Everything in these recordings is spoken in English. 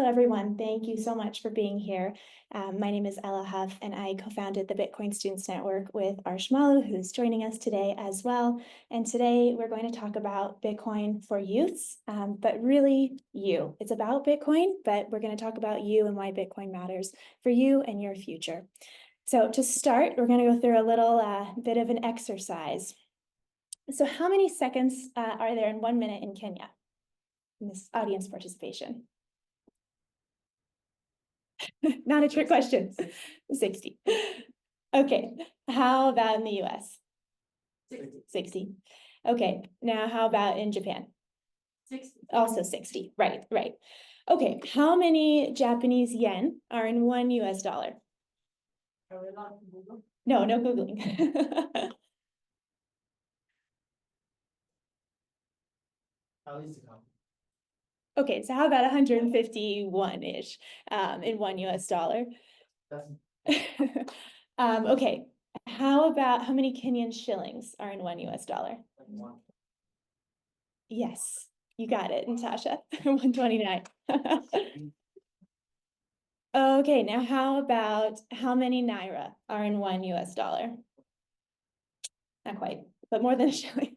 everyone. Thank you so much for being here. My name is Hough, and I co-founded the Bitcoin Students Network with Arsh Molu, who's joining us today as well. And today we're going to talk about Bitcoin for youths, but really you. It's about Bitcoin, but we're going to talk about you and why Bitcoin matters for you and your future. So to start, we're going to go through a little bit of an exercise. So how many seconds are there in 1 minute in Kenya in this audience participation? Not a trick question. 60. Okay, how about in the US? 60. Okay, now how about in Japan? 60. Also 60, right. Okay, how many Japanese yen are in $1 US? Are we allowed to Google? No Googling. At least a couple. Okay, so how about 151-ish in $1 US? Okay, how many Kenyan shillings are in $1 US? One. Yes, you got it, Natasha. 129. Okay, now how about how many naira are in $1 US? Not quite, but more than a shilling.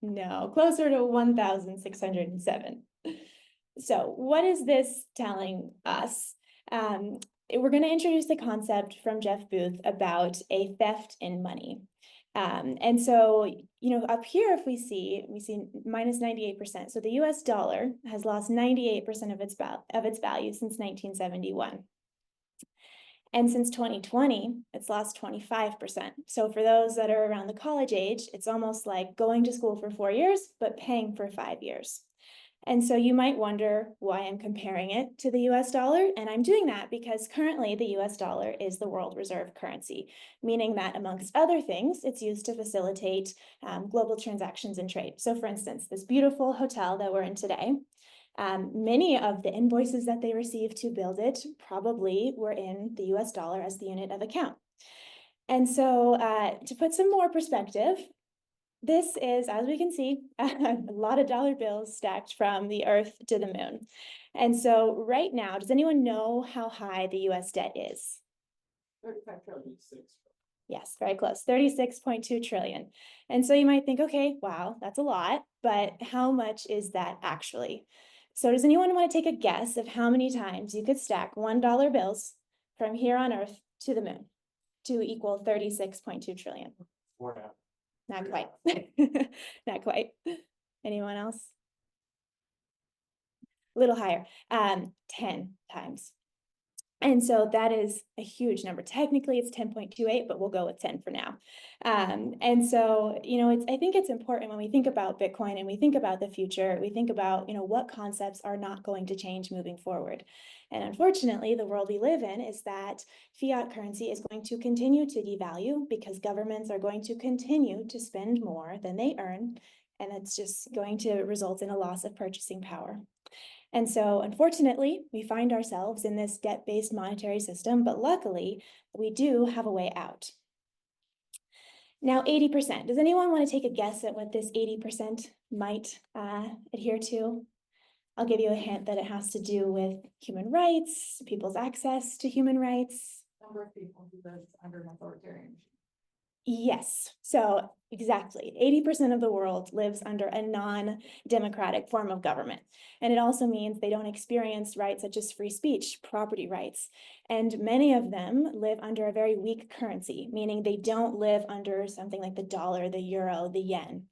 No, closer to 1,607. So what is this telling us? We're going to introduce the concept from Jeff Booth about a theft in money. And so, up here, if we see minus 98%. So the US dollar has lost 98% of its value since 1971. And since 2020, it's lost 25%. So for those that are around the college age, it's almost like going to school for 4 years, but paying for 5 years. And so you might wonder why I'm comparing it to the US dollar. And I'm doing that because currently the US dollar is the world reserve currency, meaning that amongst other things, it's used to facilitate global transactions and trade. So for instance, this beautiful hotel that we're in today, many of the invoices that they received to build it probably were in the US dollar as the unit of account. And so to put some more perspective, this is, as we can see, a lot of dollar bills stacked from the Earth to the moon. And so right now, does anyone know how high the US debt is? 35 trillion. Yes, very close, 36.2 trillion. And so you might think, okay, wow, that's a lot, but how much is that actually? So does anyone want to take a guess of how many times you could stack $1 bills from here on Earth to the moon to equal 36.2 trillion? 4.5. Not quite. Not quite. Anyone else? A little higher, 10 times. And so that is a huge number. Technically, it's 10.28, but we'll go with 10 for now. And so, I think it's important when we think about Bitcoin and we think about the future, we think about, what concepts are not going to change moving forward. And unfortunately, the world we live in is that fiat currency is going to continue to devalue because governments are going to continue to spend more than they earn. And it's just going to result in a loss of purchasing power. And so, unfortunately, we find ourselves in this debt-based monetary system, but luckily, we do have a way out. Now, 80%. Does anyone want to take a guess at what this 80% might adhere to? I'll give you a hint that it has to do with human rights, people's access to human rights. Number of people who live under an authoritarian regime. Yes, so exactly. 80% of the world lives under a non-democratic form of government. And it also means they don't experience rights such as free speech, property rights. And many of them live under a very weak currency, meaning they don't live under something like the dollar, the euro, the yen.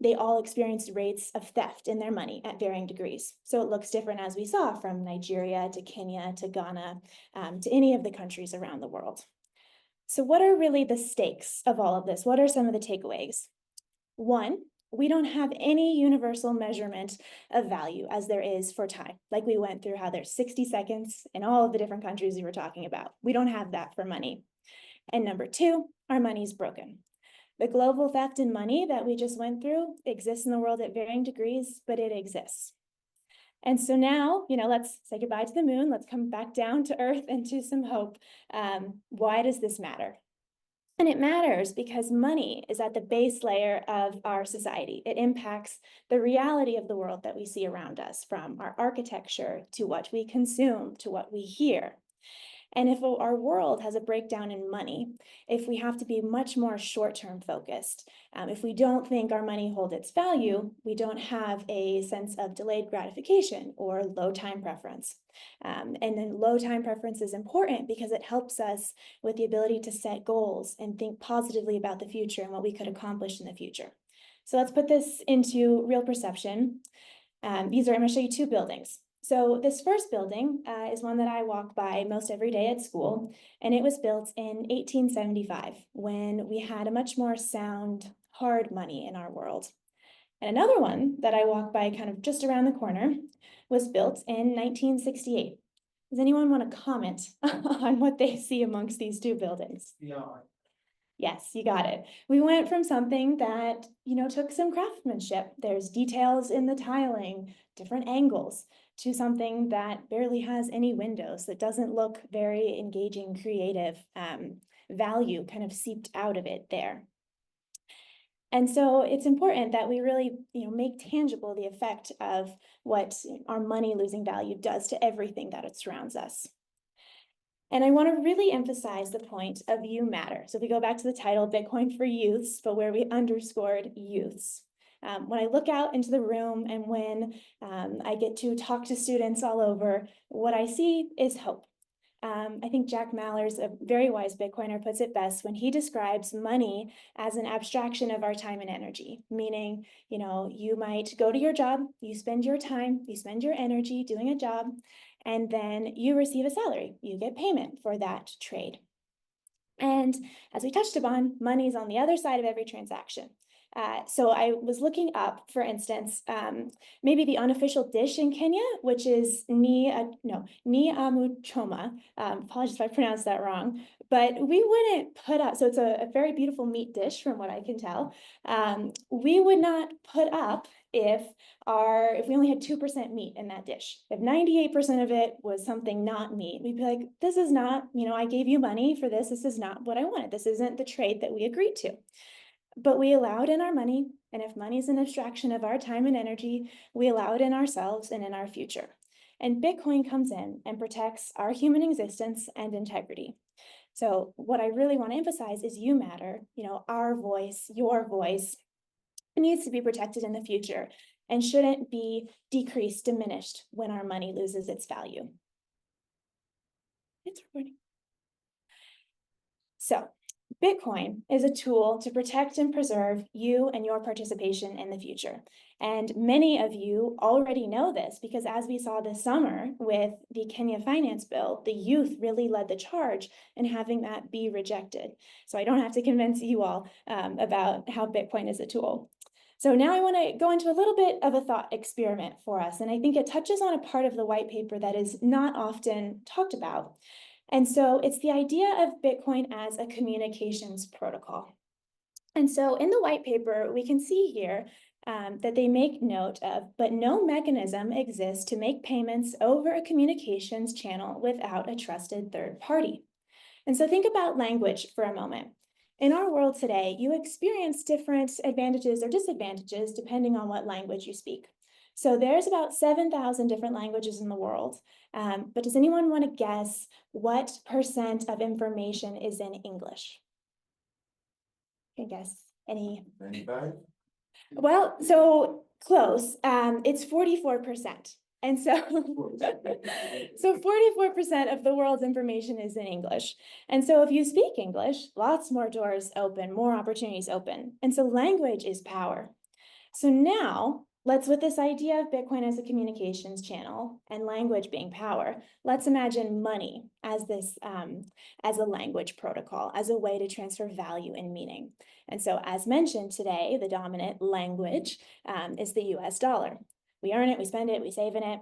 They all experience rates of theft in their money at varying degrees. So it looks different, as we saw, from Nigeria to Kenya to Ghana to any of the countries around the world. So what are really the stakes of all of this? What are some of the takeaways? One, we don't have any universal measurement of value as there is for time. Like we went through how there's 60 seconds in all of the different countries we were talking about. We don't have that for money. And number two, our money's broken. The global theft in money that we just went through exists in the world at varying degrees, but it exists. And so now, let's say goodbye to the moon. Let's come back down to Earth and to some hope. Why does this matter? And it matters because money is at the base layer of our society. It impacts the reality of the world that we see around us, from our architecture to what we consume to what we hear. And if our world has a breakdown in money, if we have to be much more short-term focused, if we don't think our money holds its value, we don't have a sense of delayed gratification or low time preference. And then low time preference is important because it helps us with the ability to set goals and think positively about the future and what we could accomplish in the future. So let's put this into real perception. I'm going to show you two buildings. So this first building is one that I walk by most every day at school, and it was built in 1875 when we had a much more sound, hard money in our world. And another one that I walk by kind of just around the corner was built in 1968. Does anyone want to comment on what they see amongst these two buildings? Yeah. Yes, you got it. We went from something that, took some craftsmanship. There's details in the tiling, different angles, to something that barely has any windows, that doesn't look very engaging, creative, value kind of seeped out of it there. And so it's important that we really, make tangible the effect of what our money losing value does to everything that it surrounds us. And I want to really emphasize the point of you matter. So if we go back to the title, Bitcoin for Youths, but where we underscored youths. When I look out into the room and when I get to talk to students all over, what I see is hope. I think Jack Mallers, a very wise Bitcoiner, puts it best when he describes money as an abstraction of our time and energy, meaning, you might go to your job, you spend your time, you spend your energy doing a job, and then you receive a salary. You get payment for that trade. And as we touched upon, money is on the other side of every transaction. So I was looking up, for instance, maybe the unofficial dish in Kenya, which is ni amu choma. Apologies if I pronounced that wrong, but we wouldn't put up, so it's a very beautiful meat dish from what I can tell. We would not put up if we only had 2% meat in that dish. If 98% of it was something not meat, we'd be like, this is not, I gave you money for this. This is not what I wanted. This isn't the trade that we agreed to. But we allow it in our money, and if money is an abstraction of our time and energy, we allow it in ourselves and in our future. And Bitcoin comes in and protects our human existence and integrity. So what I really want to emphasize is you matter, our voice, your voice, needs to be protected in the future and shouldn't be decreased, diminished when our money loses its value. It's recording. So Bitcoin is a tool to protect and preserve you and your participation in the future. And many of you already know this because, as we saw this summer with the Kenya Finance Bill, the youth really led the charge in having that be rejected. So I don't have to convince you all about how Bitcoin is a tool. So now I want to go into a little bit of a thought experiment for us. And I think it touches on a part of the white paper that is not often talked about. And so it's the idea of Bitcoin as a communications protocol. And so in the white paper, we can see here that they make note of, but no mechanism exists to make payments over a communications channel without a trusted third party. And so think about language for a moment. In our world today, you experience different advantages or disadvantages depending on what language you speak. So there's about 7,000 different languages in the world. But does anyone want to guess what % of information is in English? You can guess any? 95? Well, so close. It's 44%. And so, so 44% of the world's information is in English. And so if you speak English, lots more doors open, more opportunities open. And so language is power. So now, with this idea of Bitcoin as a communications channel and language being power, let's imagine money as this, as a language protocol, as a way to transfer value and meaning. And so, as mentioned today, the dominant language is the US dollar. We earn it, we spend it, we save in it.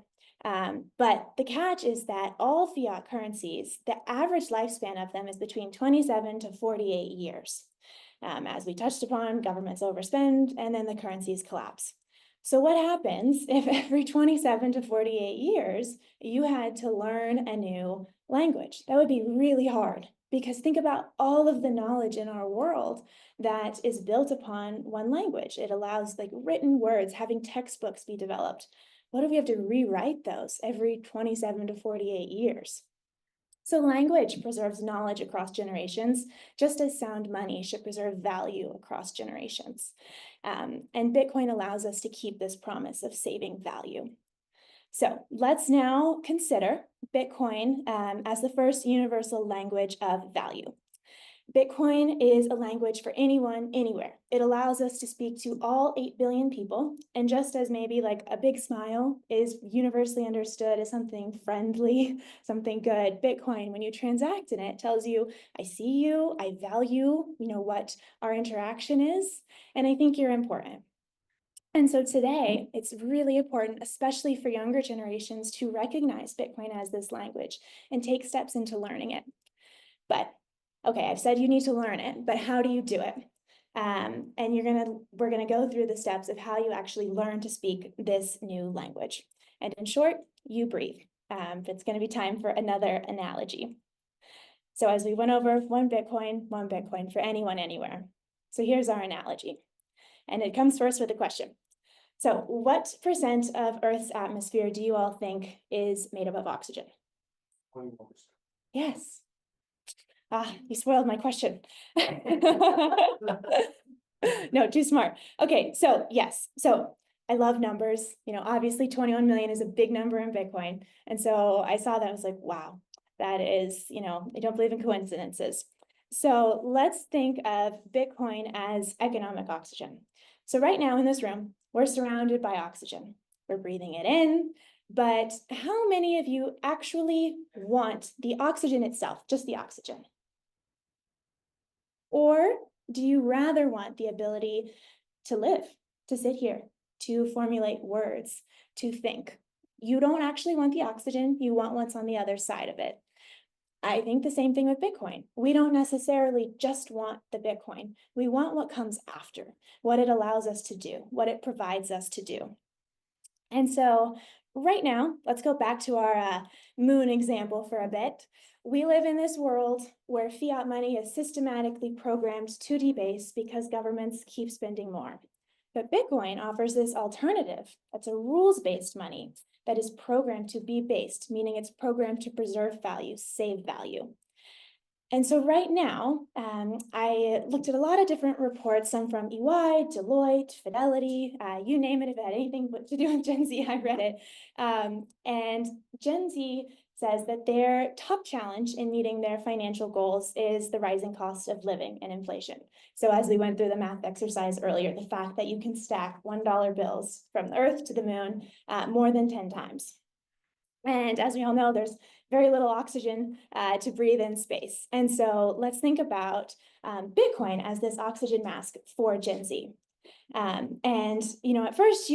But the catch is that all fiat currencies, the average lifespan of them is between 27 to 48 years. As we touched upon, governments overspend and then the currencies collapse. So what happens if every 27 to 48 years, you had to learn a new language? That would be really hard. Because think about all of the knowledge in our world that is built upon one language. It allows like written words, having textbooks be developed. What if we have to rewrite those every 27 to 48 years? So language preserves knowledge across generations, just as sound money should preserve value across generations. And Bitcoin allows us to keep this promise of saving value. So let's now consider Bitcoin as the first universal language of value. Bitcoin is a language for anyone, anywhere. It allows us to speak to all 8 billion people. And just as maybe like a big smile is universally understood as something friendly, something good, Bitcoin, when you transact in it, tells you, I see you, I value, what our interaction is, and I think you're important. And so today, it's really important, especially for younger generations, to recognize Bitcoin as this language and take steps into learning it. But okay, I've said you need to learn it, but how do you do it? And we're gonna go through the steps of how you actually learn to speak this new language. And in short, you breathe. It's gonna be time for another analogy. So as we went over, one Bitcoin for anyone, anywhere. So here's our analogy. And it comes first with a question. So what percent of Earth's atmosphere do you all think is made up of oxygen? 21%. Yes. You spoiled my question. No, too smart. Okay, so yes. So I love numbers. Obviously 21 million is a big number in Bitcoin. And so I saw that, I was like, wow, that is, I don't believe in coincidences. So let's think of Bitcoin as economic oxygen. So right now in this room, we're surrounded by oxygen. We're breathing it in, but how many of you actually want the oxygen itself, just the oxygen? Or do you rather want the ability to live, to sit here, to formulate words, to think? You don't actually want the oxygen, you want what's on the other side of it. I think the same thing with Bitcoin. We don't necessarily just want the Bitcoin. We want what comes after, what it allows us to do, what it provides us to do. And so right now, let's go back to our moon example for a bit. We live in this world where fiat money is systematically programmed to debase because governments keep spending more. But Bitcoin offers this alternative. That's a rules-based money that is programmed to be based, meaning it's programmed to preserve value, save value. And so right now, I looked at a lot of different reports, some from EY, Deloitte, Fidelity, you name it, if it had anything to do with Gen Z, I read it. And Gen Z says that their top challenge in meeting their financial goals is the rising cost of living and inflation. So as we went through the math exercise earlier, the fact that you can stack $1 bills from the earth to the moon more than 10 times. And as we all know, there's very little oxygen to breathe in space. And so let's think about Bitcoin as this oxygen mask for Gen Z. And at first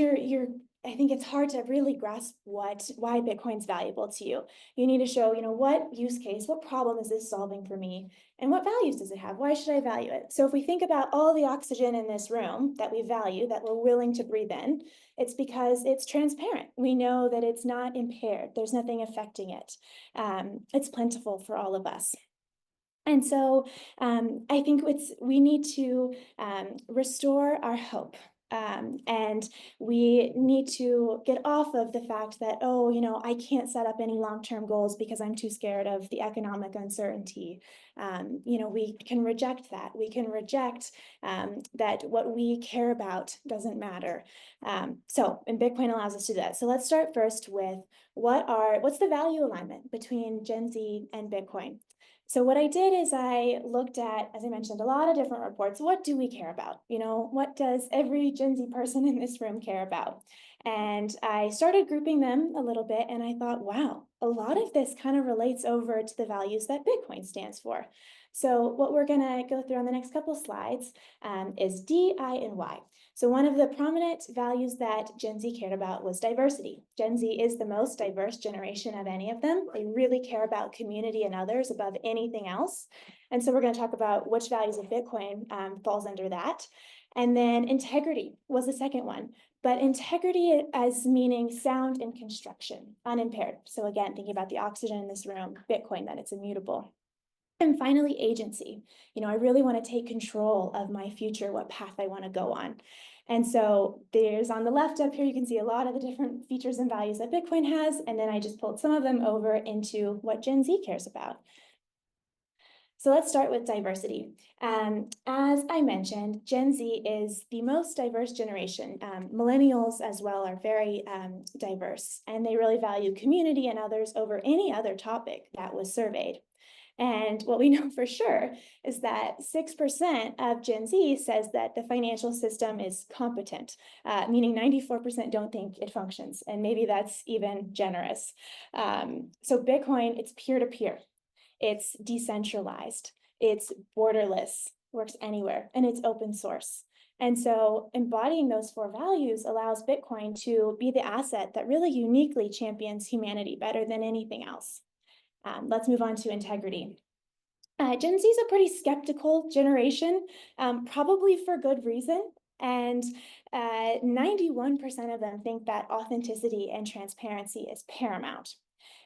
I think it's hard to really grasp why Bitcoin's valuable to you. You need to show, what use case, what problem is this solving for me? And what values does it have? Why should I value it? So if we think about all the oxygen in this room that we value, that we're willing to breathe in, it's because it's transparent. We know that it's not impaired. There's nothing affecting it. It's plentiful for all of us. And so I think we need to restore our hope. And we need to get off of the fact that, I can't set up any long-term goals because I'm too scared of the economic uncertainty. We can reject that. We can reject that what we care about doesn't matter. And Bitcoin allows us to do that. So let's start first with what's the value alignment between Gen Z and Bitcoin? So what I did is I looked at, as I mentioned, a lot of different reports. What do we care about? What does every Gen Z person in this room care about? And I started grouping them a little bit, and I thought, wow, a lot of this kind of relates over to the values that Bitcoin stands for. So what we're going to go through on the next couple slides is D, I, and Y. So one of the prominent values that Gen Z cared about was diversity. Gen Z is the most diverse generation of any of them. They really care about community and others above anything else. And so we're going to talk about which values of Bitcoin falls under that. And then integrity was the second one. But integrity as meaning sound in construction, unimpaired. So again, thinking about the oxygen in this room, Bitcoin, that it's immutable. And finally, agency. I really want to take control of my future, what path I want to go on. And so there's on the left up here, you can see a lot of the different features and values that Bitcoin has. And then I just pulled some of them over into what Gen Z cares about. So let's start with diversity. As I mentioned, Gen Z is the most diverse generation. Millennials as well are very diverse, and they really value community and others over any other topic that was surveyed. And what we know for sure is that 6% of Gen Z says that the financial system is competent, meaning 94% don't think it functions. And maybe that's even generous. So Bitcoin, it's peer-to-peer. It's decentralized, it's borderless, works anywhere, and it's open source. And so embodying those 4 values allows Bitcoin to be the asset that really uniquely champions humanity better than anything else. Let's move on to integrity. Gen Z is a pretty skeptical generation, probably for good reason. And 91% of them think that authenticity and transparency is paramount.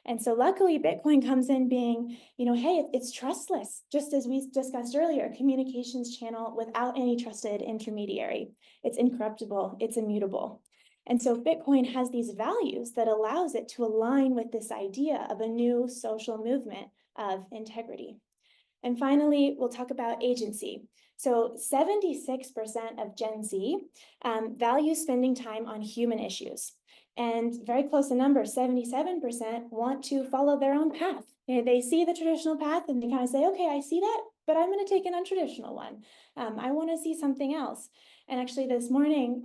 And so luckily, Bitcoin comes in being, hey, it's trustless, just as we discussed earlier, a communications channel without any trusted intermediary. It's incorruptible, it's immutable. And so Bitcoin has these values that allows it to align with this idea of a new social movement of integrity. And finally, we'll talk about agency. So 76% of Gen Z value spending time on human issues. And very close in number, 77% want to follow their own path. They see the traditional path and they kind of say, okay, I see that, but I'm going to take an untraditional one. I want to see something else. And actually this morning,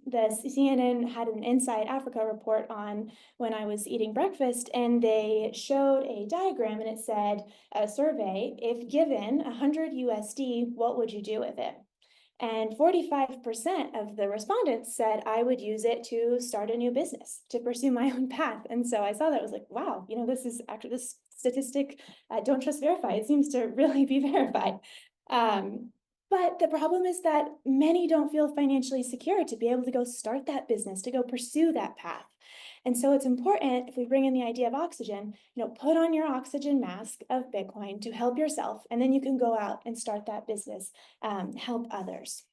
the CNN had an Inside Africa report on when I was eating breakfast, and they showed a diagram and it said, a survey, if given 100 USD, what would you do with it? And 45% of the respondents said, I would use it to start a new business, to pursue my own path. And so I saw that, I was like, wow, this is actually this statistic, don't trust verify. It seems to really be verified. But the problem is that many don't feel financially secure to be able to go start that business, to go pursue that path. And so it's important, if we bring in the idea of oxygen, put on your oxygen mask of Bitcoin to help yourself, and then you can go out and start that business, help others.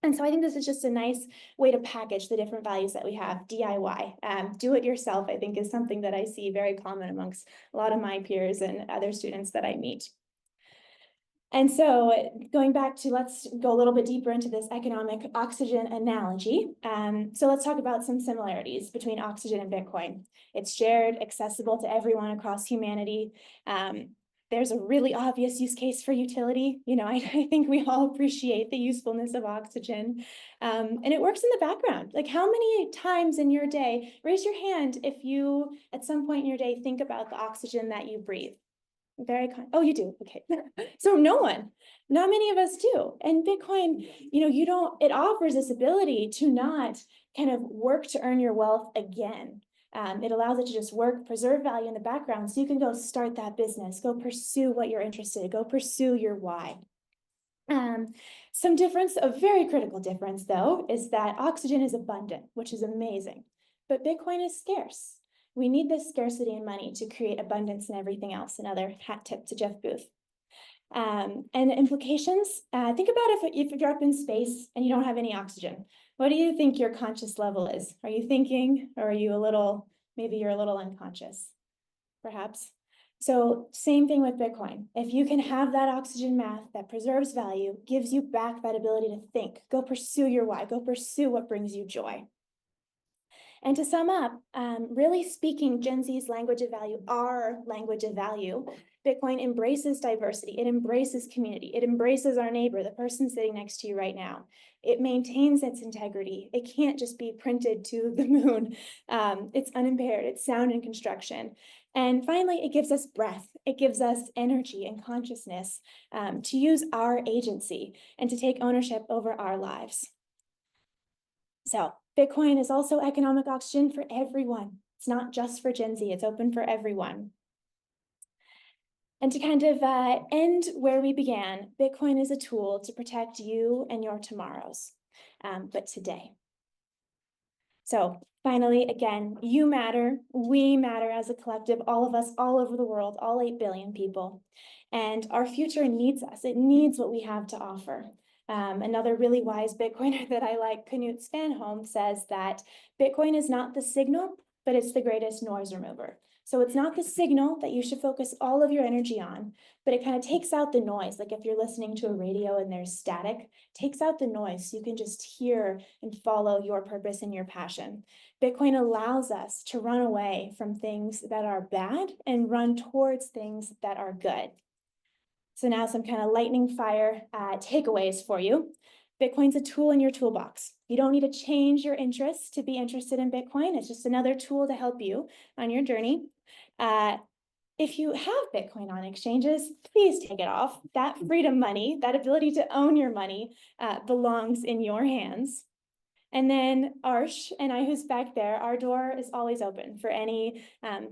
And so I think this is just a nice way to package the different values that we have. DIY, do it yourself, I think is something that I see very common amongst a lot of my peers and other students that I meet. And so going back to, let's go a little bit deeper into this economic oxygen analogy. So let's talk about some similarities between oxygen and Bitcoin. It's shared, accessible to everyone across humanity. There's a really obvious use case for utility. I think we all appreciate the usefulness of oxygen. And it works in the background. Like, how many times in your day, raise your hand if you, at some point in your day, think about the oxygen that you breathe. Oh, you do. Okay. So not many of us do. And Bitcoin, it offers this ability to not kind of work to earn your wealth again. It allows it to just work, preserve value in the background, so you can go start that business, go pursue what you're interested in, go pursue your why. Some difference, a very critical difference though, is that oxygen is abundant, which is amazing, but Bitcoin is scarce. We need this scarcity in money to create abundance in everything else. Another hat tip to Jeff Booth. And implications, think about if you're up in space and you don't have any oxygen. What do you think your conscious level is? Are you thinking, or are you maybe you're a little unconscious, perhaps? So same thing with Bitcoin. If you can have that oxygen math that preserves value, gives you back that ability to think, go pursue your why, go pursue what brings you joy. And to sum up, really speaking Gen Z's language of value, our language of value, Bitcoin embraces diversity, it embraces community, it embraces our neighbor, the person sitting next to you right now. It maintains its integrity. It can't just be printed to the moon. It's unimpaired, it's sound in construction. And finally, it gives us breath. It gives us energy and consciousness to use our agency and to take ownership over our lives. So Bitcoin is also economic oxygen for everyone. It's not just for Gen Z, it's open for everyone. And to kind of end where we began, Bitcoin is a tool to protect you and your tomorrows, but today. So Finally, again, you matter, we matter as a collective, all of us, all over the world, all 8 billion people. And our future needs us. It needs what we have to offer. Another really wise Bitcoiner that I like, Knut Svanholm, says that Bitcoin is not the signal, but it's the greatest noise remover. So it's not the signal that you should focus all of your energy on, but it kind of takes out the noise. Like if you're listening to a radio and there's static, takes out the noise so you can just hear and follow your purpose and your passion. Bitcoin allows us to run away from things that are bad and run towards things that are good. So now some kind of lightning fire takeaways for you. Bitcoin's a tool in your toolbox. You don't need to change your interests to be interested in Bitcoin. It's just another tool to help you on your journey. If you have Bitcoin on exchanges, please take it off. That freedom money, that ability to own your money belongs in your hands. And then Arsh and I, who's back there, our door is always open for any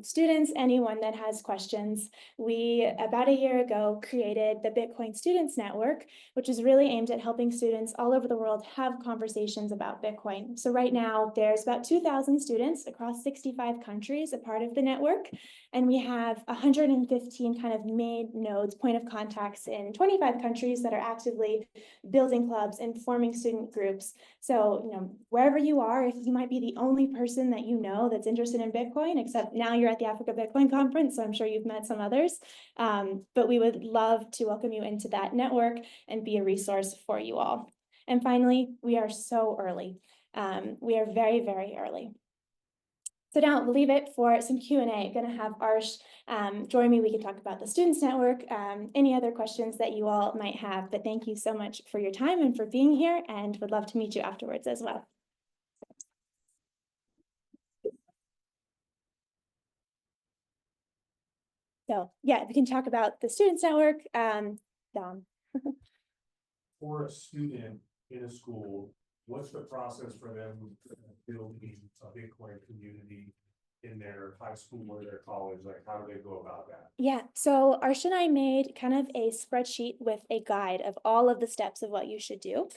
students, anyone that has questions. We, about a year ago, created the Bitcoin Students Network, which is really aimed at helping students all over the world have conversations about Bitcoin. So right now, there's about 2,000 students across 65 countries a part of the network. And we have 115 kind of main nodes, point of contacts in 25 countries that are actively building clubs and forming student groups. So, wherever you are, if you might be the only person that you know that's interested in Bitcoin, except now you're at the Africa Bitcoin Conference, so I'm sure you've met some others. But we would love to welcome you into that network and be a resource for you all. And finally, we are so early. We are very, very early. So now we'll leave it for some Q&A. I'm going to have Arsh join me. We can talk about the Students Network, any other questions that you all might have. But thank you so much for your time and for being here, and would love to meet you afterwards as well. So yeah, we can talk about the Students Network. Dom. For a student in a school, what's the process for them building a Bitcoin community in their high school or their college? Like, how do they go about that? Yeah, so Arsh and I made kind of a spreadsheet with a guide of all of the steps of what you should do.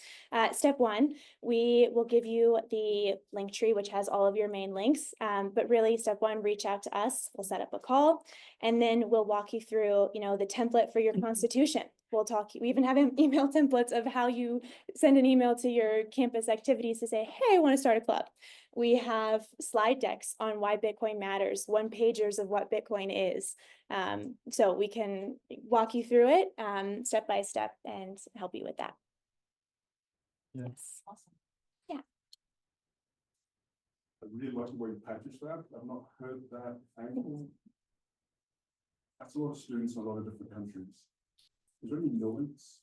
Step one, we will give you the link tree, which has all of your main links. But really, step one, reach out to us. We'll set up a call, and then we'll walk you through, the template for your constitution. We'll talk, we even have email templates of how you send an email to your campus activities to say, hey, I want to start a club. We have slide decks on why Bitcoin matters, one-pagers of what Bitcoin is. So we can walk you through it step by step and help you with that. Yes. Awesome. Yeah. I really like the way you package that. I've not heard that angle. That's a lot of students in a lot of different countries. Is there any nuance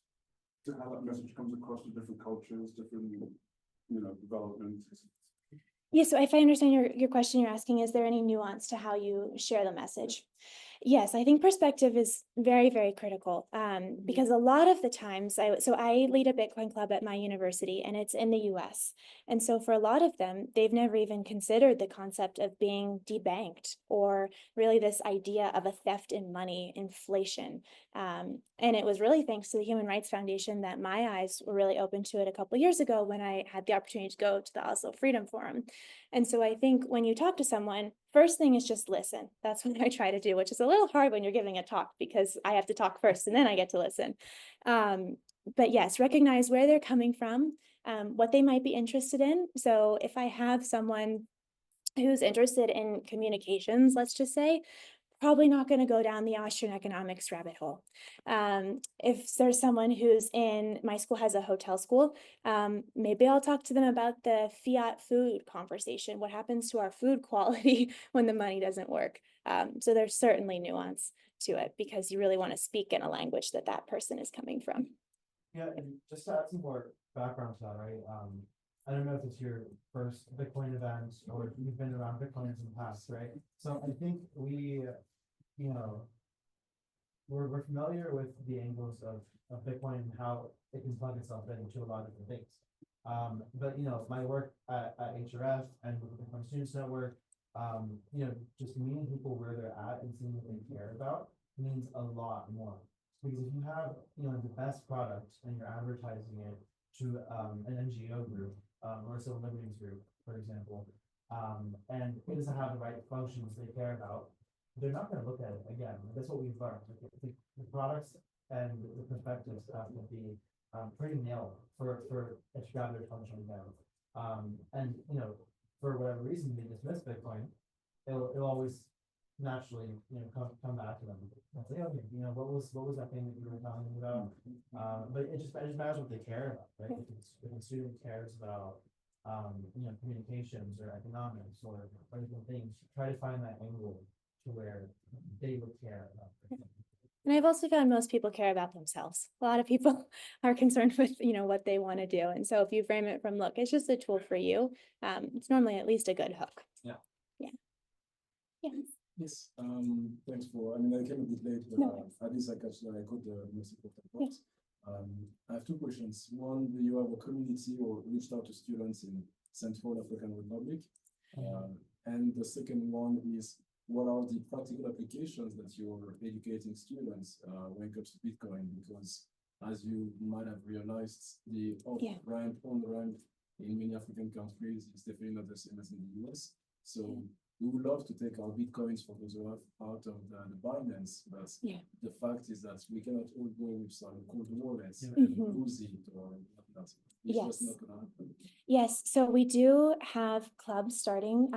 to how that message comes across to different cultures, different, developments? Yeah, so if I understand your question, you're asking, is there any nuance to how you share the message? Yes, I think perspective is very, very critical because a lot of the times, I lead a Bitcoin club at my university and it's in the US. And so for a lot of them, they've never even considered the concept of being debanked or really this idea of a theft in money, inflation. And it was really thanks to the Human Rights Foundation that my eyes were really open to it a couple of years ago when I had the opportunity to go to the Oslo Freedom Forum. And so I think when you talk to someone, first thing is just listen. That's what I try to do, which is a little hard when you're giving a talk because I have to talk first and then I get to listen. But yes, recognize where they're coming from, what they might be interested in. So if I have someone who's interested in communications, let's just say, probably not going to go down the Austrian economics rabbit hole. If there's someone who's in, my school has a hotel school, maybe I'll talk to them about the fiat food conversation, what happens to our food quality when the money doesn't work. So there's certainly nuance to it because you really want to speak in a language that that person is coming from. Yeah, and just to add some more background to that, right? I don't know if it's your first Bitcoin event or if you've been around Bitcoiners in the past, right? So I think we're familiar with the angles of Bitcoin and how it can plug itself into a lot of different things. But my work at HRF and with the Bitcoin Students Network, just meeting people where they're at and seeing what they care about means a lot more. Because if you have the best product and you're advertising it to an NGO group or a civil liberties group, for example, And it doesn't have the right functions they care about, they're not gonna look at it again. That's what we've learned. Like, the products and the perspectives have to be pretty nailed for it to have their function again. And you know, for whatever reason they dismiss Bitcoin, it'll always naturally, you know, come back to them. And say, okay, you know, what was that thing that you were telling me about? But it just matters what they care about, right? If a student cares about you know, communications or economics or different things, try to find that angle to where they would care about. And I've also found most people care about themselves. A lot of people are concerned with, you know, what they want to do. And so if you frame it from, look, it's just a tool for you, it's normally at least a good hook. Yeah. Yeah. Yes. Yes, thanks for, I mean, I came a bit late, but No worries. at least I got the most important Yeah. parts. I have two questions. One, do you have a community or reached out to students in Central African Republic? And the second one is, what are the practical applications that you're educating students when it comes to Bitcoin? Because as you might have realized, the Yeah. off-ramp, on-ramp in many African countries is definitely not the same as in the US. So we would love to take our Bitcoins for those who are out of the Binance, but Yeah. the fact is that we cannot all go with some cold wallets Yeah. and Mhm. lose it or whatnot. It's Yes. just not gonna happen. Yes, so we do have clubs starting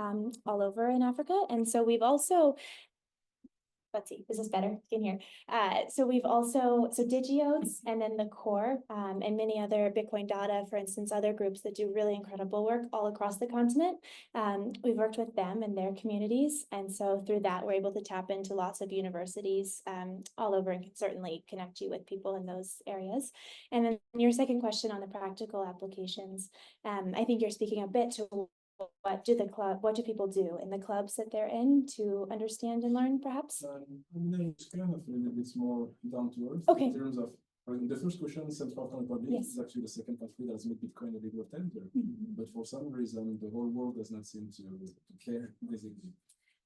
all over in Africa. And so we've also, let's see, is this better? You can hear. So we've also, so Digiodes and then the Core and many other Bitcoin Data, for instance, other groups that do really incredible work all across the continent. We've worked with them and their communities. And so through that, we're able to tap into lots of universities all over and can certainly connect you with people in those areas. And then your second question on the practical applications, I think you're speaking a bit to what do people do in the clubs that they're in to understand and learn, perhaps? I mean, it's kind of a little bit more down to earth Okay. in terms of, the first question, Central African Republic Yes. is actually the second country that has made Bitcoin a legal tender. Mhm. But for some reason, the whole world does not seem to care, basically.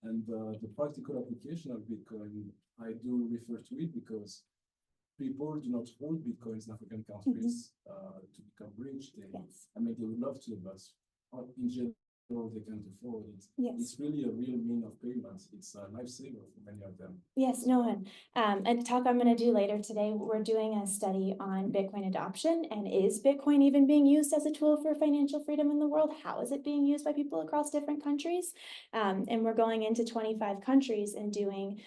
And the practical application of Bitcoin, I do refer to it because people do not hold Bitcoins in African countries to become rich. Yes. I mean, they would love to, but in general, they can't afford it. Yes. It's really a real mean of payments. It's a lifesaver for many of them. Yes, no, and a talk I'm going to do later today, we're doing a study on Bitcoin adoption, and is Bitcoin even being used as a tool for financial freedom in the world? How is it being used by people across different countries? And we're going into 25 countries and doing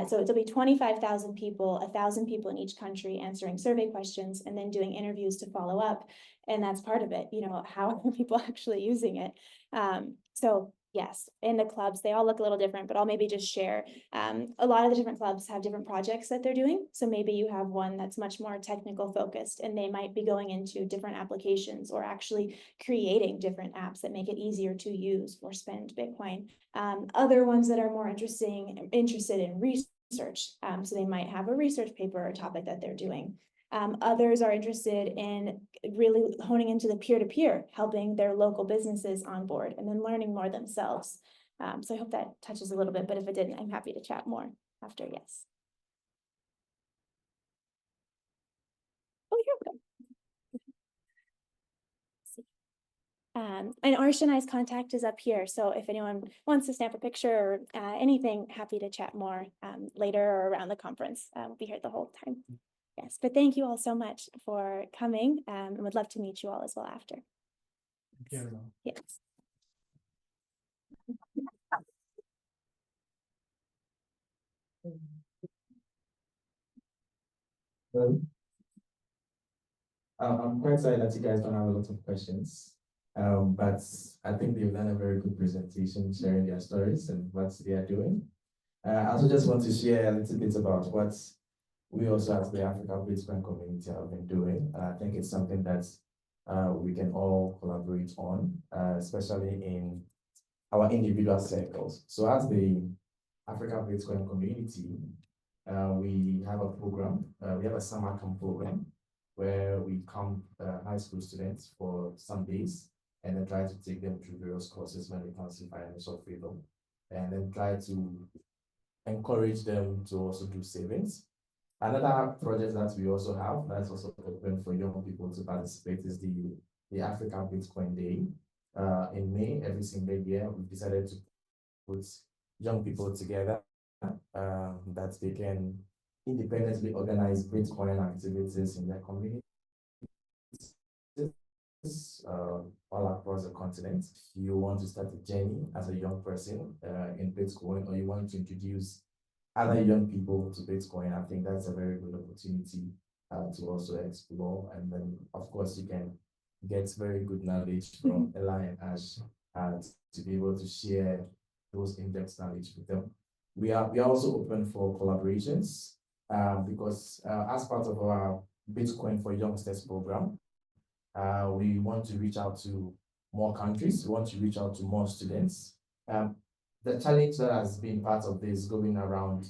so it'll be 25,000 people, 1,000 people in each country answering survey questions and then doing interviews to follow up. And that's part of it, you know, how are people actually using it? So yes, in the clubs, they all look a little different, but I'll maybe just share. A lot of the different clubs have different projects that they're doing. So maybe you have one that's much more technical focused and they might be going into different applications or actually creating different apps that make it easier to use or spend Bitcoin. Other ones that are more interested in research. So they might have a research paper or topic that they're doing. Others are interested in really honing into the peer-to-peer, helping their local businesses on board and then learning more themselves. So I hope that touches a little bit, but if it didn't, I'm happy to chat more after, yes. Oh, here we go. And Arsh and I's contact is up here. So if anyone wants to snap a picture or anything, happy to chat more later or around the conference. We'll be here the whole time. Yes, but thank you all so much for coming and would love to meet you all as well after. Thank you, everyone. Yes. Well, I'm quite sorry that you guys don't have a lot of questions. But I think they've done a very good presentation, sharing their stories and what they are doing. I also just want to share a little bit about what we also as the Africa Bitcoin community have been doing. I think it's something that we can all collaborate on, especially in our individual circles. So as the Africa Bitcoin community, we have a program, we have a summer camp program where we come high school students for some days and then try to take them through various courses when it comes to financial freedom, and then try to encourage them to also do savings. Another project that we also have that's also open for young people to participate is the African Bitcoin Day. in May every single year. We've decided to put young people together that they can independently organize Bitcoin activities in their community all across the continent. If you want to start a journey as a young person in Bitcoin, or you want to introduce other young people to Bitcoin, I think that's a very good opportunity to also explore. And then, of course, you can get very good knowledge from Ella and Ash to be able to share those in-depth knowledge with them. We are also open for collaborations because as part of our Bitcoin for Youngsters program, we want to reach out to more countries. We want to reach out to more students. The challenge that has been part of this going around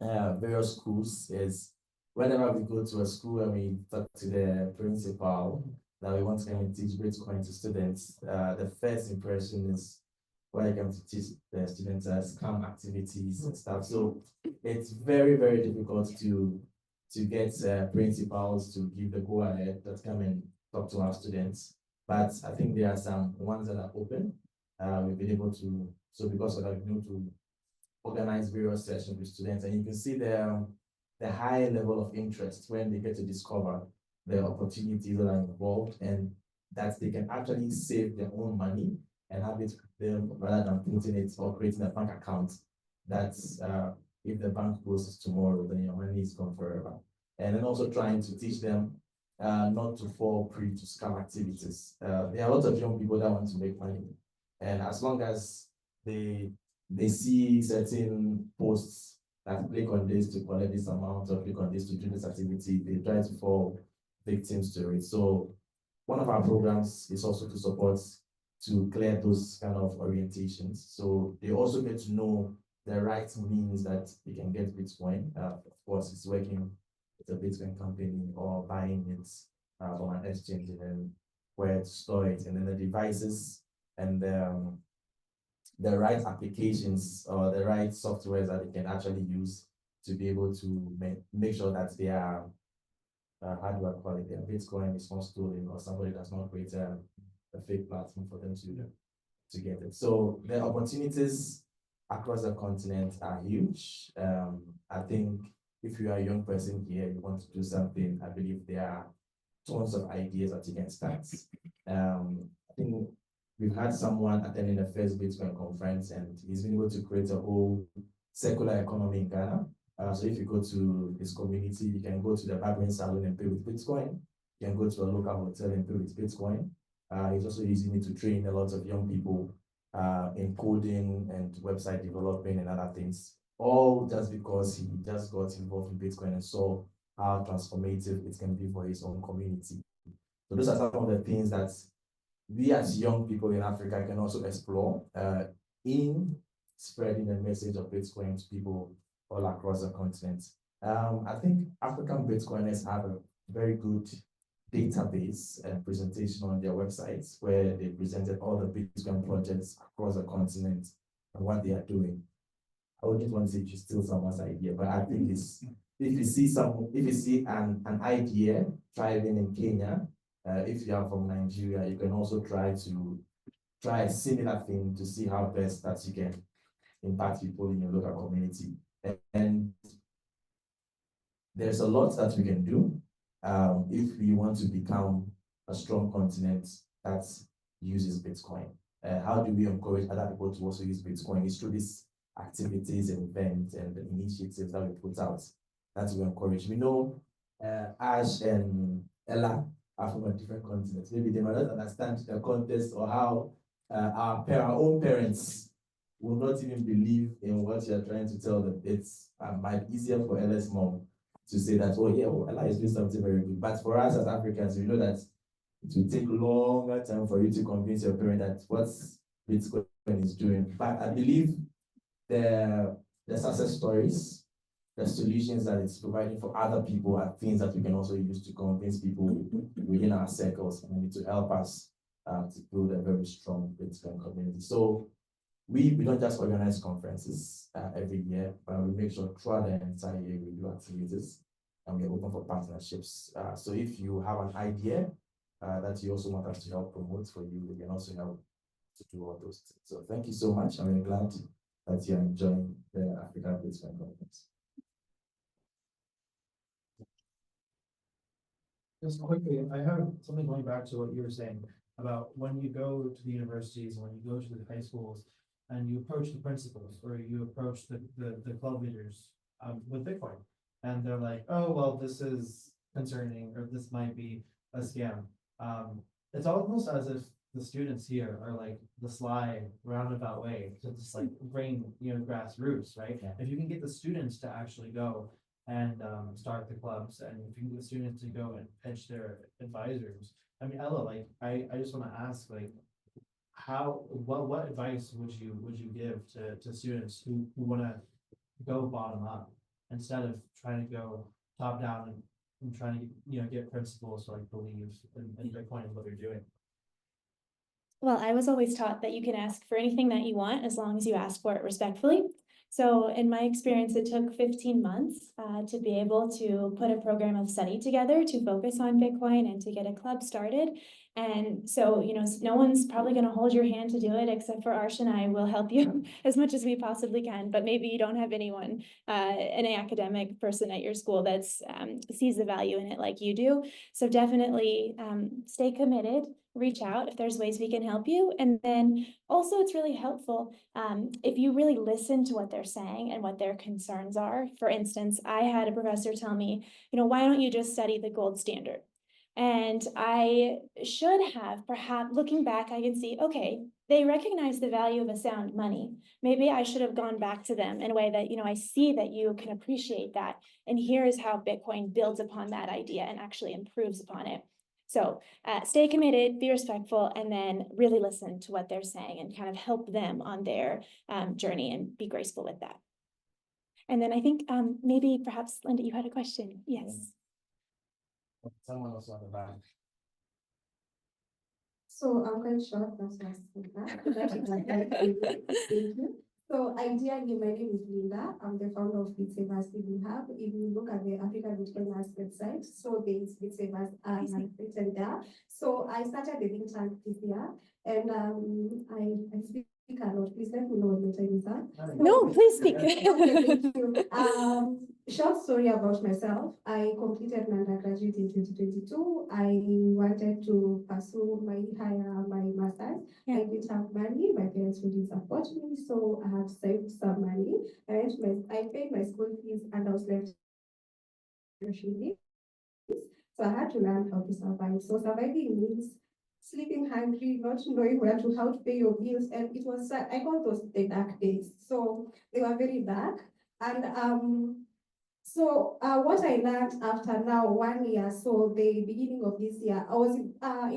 various schools is whenever we go to a school and we talk to the principal that we want to come and teach Bitcoin to students, the first impression is where you come to teach the students as scam activities and stuff. So it's very, very difficult to get principals to give the go ahead that come and talk to our students. But I think there are some ones that are open. We've been able to, so because of that, we've been able to organize various sessions with students, and you can see the high level of interest when they get to discover the opportunities that are involved and that they can actually save their own money and have it with them rather than putting it or creating a bank account that's if the bank closes tomorrow, then your money is gone forever. And then also trying to teach them not to fall prey to scam activities. There are a lot of young people that want to make money. And as long as they see certain posts that click on this to collect this amount or click on this to do this activity, they try to fall victims to it. So one of our programs is also to support to clear those kind of orientations. So they also get to know the right means that they can get Bitcoin. Of course, it's working with a Bitcoin company or buying it from an exchange and then where to store it, and then the devices and the right applications or the right softwares that they can actually use to be able to make sure that they are, how do I call it, their Bitcoin is not stolen or somebody does not create a fake platform for them to get it. So the opportunities across the continent are huge. I think if you are a young person here, you want to do something, I believe there are tons of ideas that you can start. I think we've had someone attending the first Bitcoin conference and he's been able to create a whole circular economy in Ghana. So if you go to his community, you can go to the barbering salon and pay with Bitcoin. You can go to a local hotel and pay with Bitcoin. He's also using it to train a lot of young people in coding and website development and other things, all just because he just got involved in Bitcoin and saw how transformative it can be for his own community. So those are some of the things that we as young people in Africa can also explore in spreading the message of Bitcoin to people all across the continent. I think African Bitcoiners have a very good database and presentation on their websites where they presented all the Bitcoin projects across the continent and what they are doing. I wouldn't want to say to steal someone's idea, but I think it's if you see an idea thriving in Kenya, if you are from Nigeria, you can also try a similar thing to see how best that you can impact people in your local community. And there's a lot that we can do if we want to become a strong continent that uses Bitcoin. How do we encourage other people to also use Bitcoin? It's through these activities and events and the initiatives that we put out that we encourage. We know Ash and Ella are from a different continent. Maybe they might not understand the context or how our own parents will not even believe in what you're trying to tell them. It's might be easier for Ella's mom to say that, oh yeah, well, Ella is doing something very good. But for us as Africans, we know that it will take longer time for you to convince your parent that what Bitcoin is doing. But I believe the success stories, the solutions that it's providing for other people are things that we can also use to convince people within our circles and to help us to build a very strong Bitcoin community. So we don't just organize conferences every year, but we make sure throughout the entire year we do activities and we're open for partnerships. So if you have an idea that you also want us to help promote for you. We can also help to do all those things. So thank you so much. I'm glad that you're enjoying the African Basement Conference. Just quickly, I have something going back to what you were saying about when you go to the universities, when you go to the high schools, and you approach the principals or you approach the club leaders with Bitcoin, and they're like, oh, well, this is concerning, or this might be a scam. It's almost as if the students here are like the sly roundabout way to just like bring, grassroots, right? Yeah. If you can get the students to actually go and start the clubs, and if you can get the students to go and pitch their advisors. I mean, Ella, like, I just want to ask, like, what advice would you give to students who want to go bottom up instead of trying to go top down and trying to, get principals to like believe in Bitcoin and what they're doing? Well, I was always taught that you can ask for anything that you want as long as you ask for it respectfully. So in my experience, it took 15 months to be able to put a program of study together to focus on Bitcoin and to get a club started. And so, no one's probably going to hold your hand to do it except for Arsh and I will help you as much as we possibly can. But maybe you don't have anyone, an academic person at your school that's sees the value in it like you do. So definitely stay committed. Reach out if there's ways we can help you. And then also it's really helpful if you really listen to what they're saying and what their concerns are. For instance, I had a professor tell me, why don't you just study the gold standard? And I should have, perhaps looking back, I can see, okay, they recognize the value of a sound money. Maybe I should have gone back to them in a way that, I see that you can appreciate that. And here is how Bitcoin builds upon that idea and actually improves upon it. So stay committed, be respectful, and then really listen to what they're saying and kind of help them on their journey and be graceful with that. And then I think maybe perhaps, Linda, you had a question. Yes. Someone else on the back. So I'm quite short, that's why I said that. Thank you. So ideally, my name is Linda. I'm the founder of BitSavers Hub. If you look at the African Bitcoiners website, so there is BitSavers written there. So I started the think tank this year, and I speak a lot. Please let me know when the time is up. No, please speak. Okay, thank you. Short story about myself. I completed my undergraduate in 2022. I wanted to pursue my master's. Yeah. I didn't have money. My parents wouldn't support me, so I had saved some money. I paid my school fees, and I was left. So I had to learn how to survive. So surviving means sleeping hungry, not knowing how to pay your bills, and it was I call those the dark days. So they were very dark, and so what I learned after now 1 year, so the beginning of this year, I was in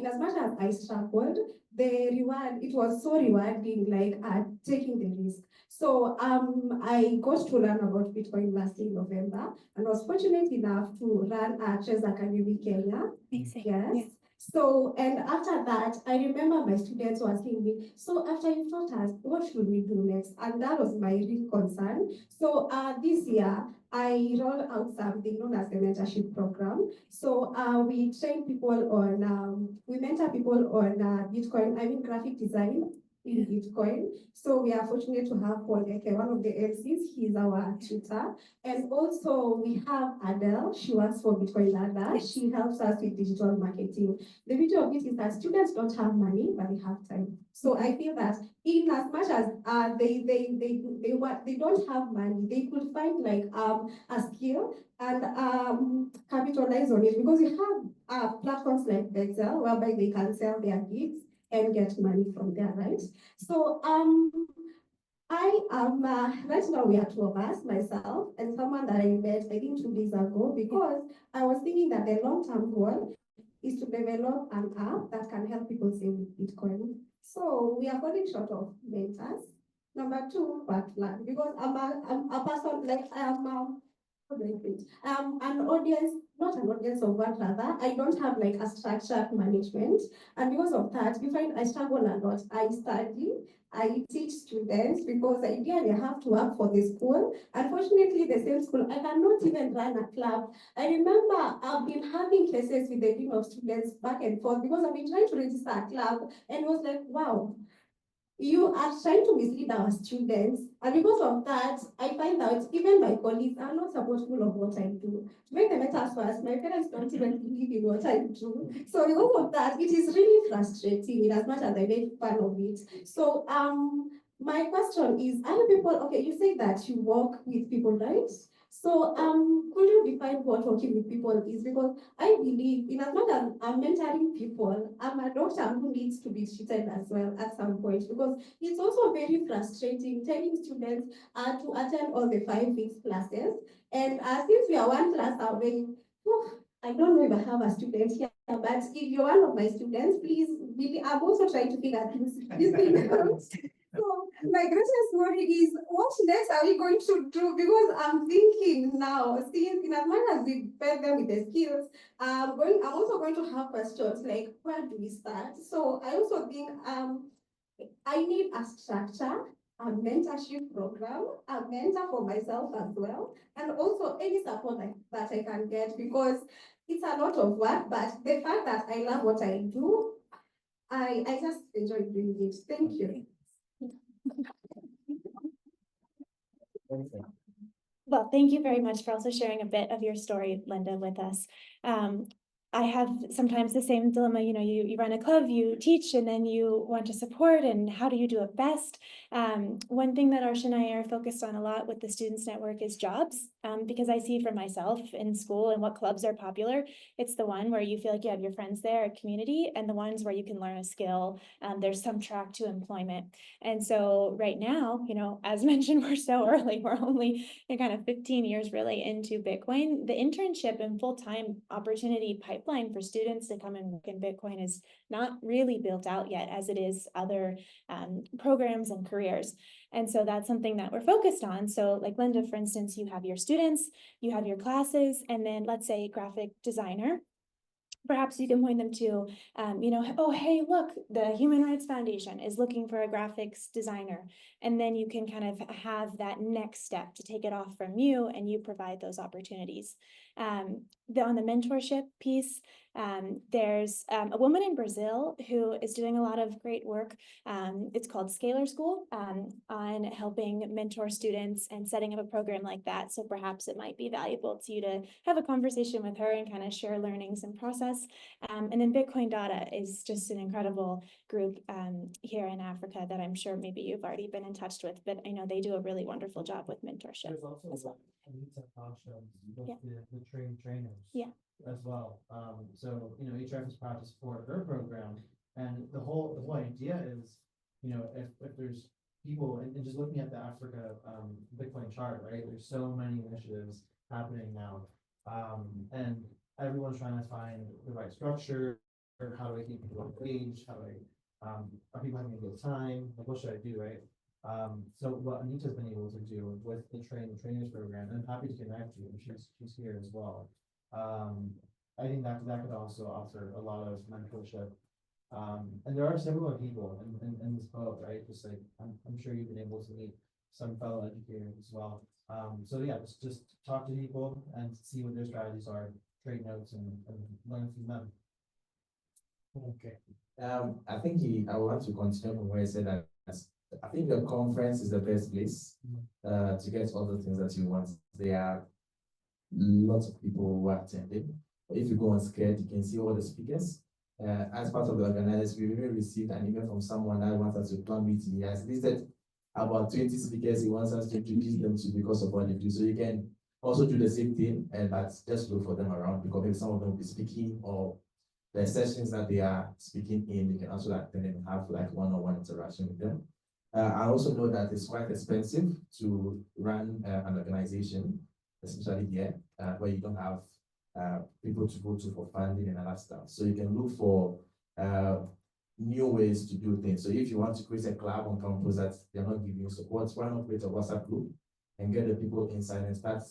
as much as I struggled, the reward, it was so rewarding, like taking the risk. So I got to learn about Bitcoin last year, November, and I was fortunate enough to run a Chess Academy Kenya. Amazing. Yes. Yeah. So, and after that, I remember my students were asking me, so after you taught us, what should we do next? And that was my real concern. So this year, I roll out something known as the mentorship program. So we train people on, we mentor people on Bitcoin, graphic design in Bitcoin. So we are fortunate to have Paul Eke, one of the MCs, he's our tutor. And also we have Adele, she works for Bitcoin Ladder. Yes. She helps us with digital marketing. The beauty of it is that students don't have money, but they have time. So I feel that in as much as they don't have money, they could find like a skill and capitalize on it, because you have platforms like Excel whereby they can sell their gigs and get money from there, right? So I am right now we are two of us, myself and someone that I met I think 2 days ago, because I was thinking that the long-term goal is to develop an app that can help people save with Bitcoin. So we are falling short of mentors. Number two, but plan, because I'm a person like Great. An audience, not an audience of one rather. I don't have like a structured management. And because of that, you find I struggle a lot. I study, I teach students because ideally I have to work for the school. Unfortunately, the same school, I cannot even run a club. I remember I've been having cases with the dean of students back and forth because I've been trying to register a club and it was like, wow, you are trying to mislead our students, and because of that, I find out even my colleagues are not supportful of what I do. To make the matters worse, my parents don't even believe in what I do. So because of that, it is really frustrating in as much as I make fun of it. So my question is, other people, okay, you say that you work with people, right? So could you define what working with people is? Because I believe in as much as I'm mentoring people, I'm a doctor who needs to be treated as well at some point because it's also very frustrating telling students to attend all the 5 weeks classes. And since we are one class away, whew, I don't know if I have a student here, but if you're one of my students, please, really, I'm also trying to figure this thing out. So my greatest worry is what next are we going to do? Because I'm thinking now, since in as much as we fed them with the skills, I'm also going to have questions like where do we start? So I also think I need a structure, a mentorship program, a mentor for myself as well, and also any support that I can get because it's a lot of work, but the fact that I love what I do, I just enjoy doing it. Thank you. Well, thank you very much for also sharing a bit of your story, Linda, with us. I have sometimes the same dilemma, you run a club, you teach, and then you want to support, and how do you do it best? One thing that Arsh and I are focused on a lot with the Students Network is jobs, because I see for myself in school and what clubs are popular. It's the one where you feel like you have your friends there, a community, and the ones where you can learn a skill. There's some track to employment. And so right now, as mentioned, we're so early, we're only kind of 15 years really into Bitcoin. The internship and full-time opportunity pipeline for students to come and work in Bitcoin is not really built out yet as it is other programs and careers. And so that's something that we're focused on. So like Linda, for instance, you have your students, you have your classes, and then let's say graphic designer. Perhaps you can point them to, oh, hey, look, the Human Rights Foundation is looking for a graphics designer. And then you can kind of have that next step to take it off from you and you provide those opportunities. On the mentorship piece, there's a woman in Brazil who is doing a lot of great work. It's called Scalar School, on helping mentor students and setting up a program like that. So perhaps it might be valuable to you to have a conversation with her and kind of share learnings and process. And then Bitcoin Data is just an incredible group here in Africa that I'm sure maybe you've already been in touch with, but I know they do a really wonderful job with mentorship. There's also as well. Anita Pasha, Yeah. the trainers. Yeah. As well. So HRF is proud to support her program, and the whole idea is, if there's people and just looking at the Africa Bitcoin chart, right? There's so many initiatives happening now, and everyone's trying to find the right structure. Or how do I keep people engaged? How do I are people having a good time? Like, what should I do, right? So what Anita's been able to do with the trainers program, and I'm happy to connect you. She's here as well. I think that could also offer a lot of mentorship. And there are similar people in this boat, right? Just like I'm sure you've been able to meet some fellow educators as well. So yeah, just talk to people and see what their strategies are, trade notes and learn from them. Okay. I think I want to continue from where I said that I think the conference is the best place to get all the things that you want. There are lots of people who are attending. If you go on Scared, you can see all the speakers. As part of the organizers, we even received an email from someone that wants us to plan meeting. He has listed about 20 speakers he wants us to introduce them to because of what they do. So you can also do the same thing, but just look for them around because maybe some of them will be speaking, or the sessions that they are speaking in, you can also attend and have like one-on-one interaction with them. I also know that it's quite expensive to run an organization, especially here, where you don't have people to go to for funding and other stuff. So you can look for new ways to do things. So if you want to create a club on campus that they're not giving you support, why not create a WhatsApp group and get the people inside and start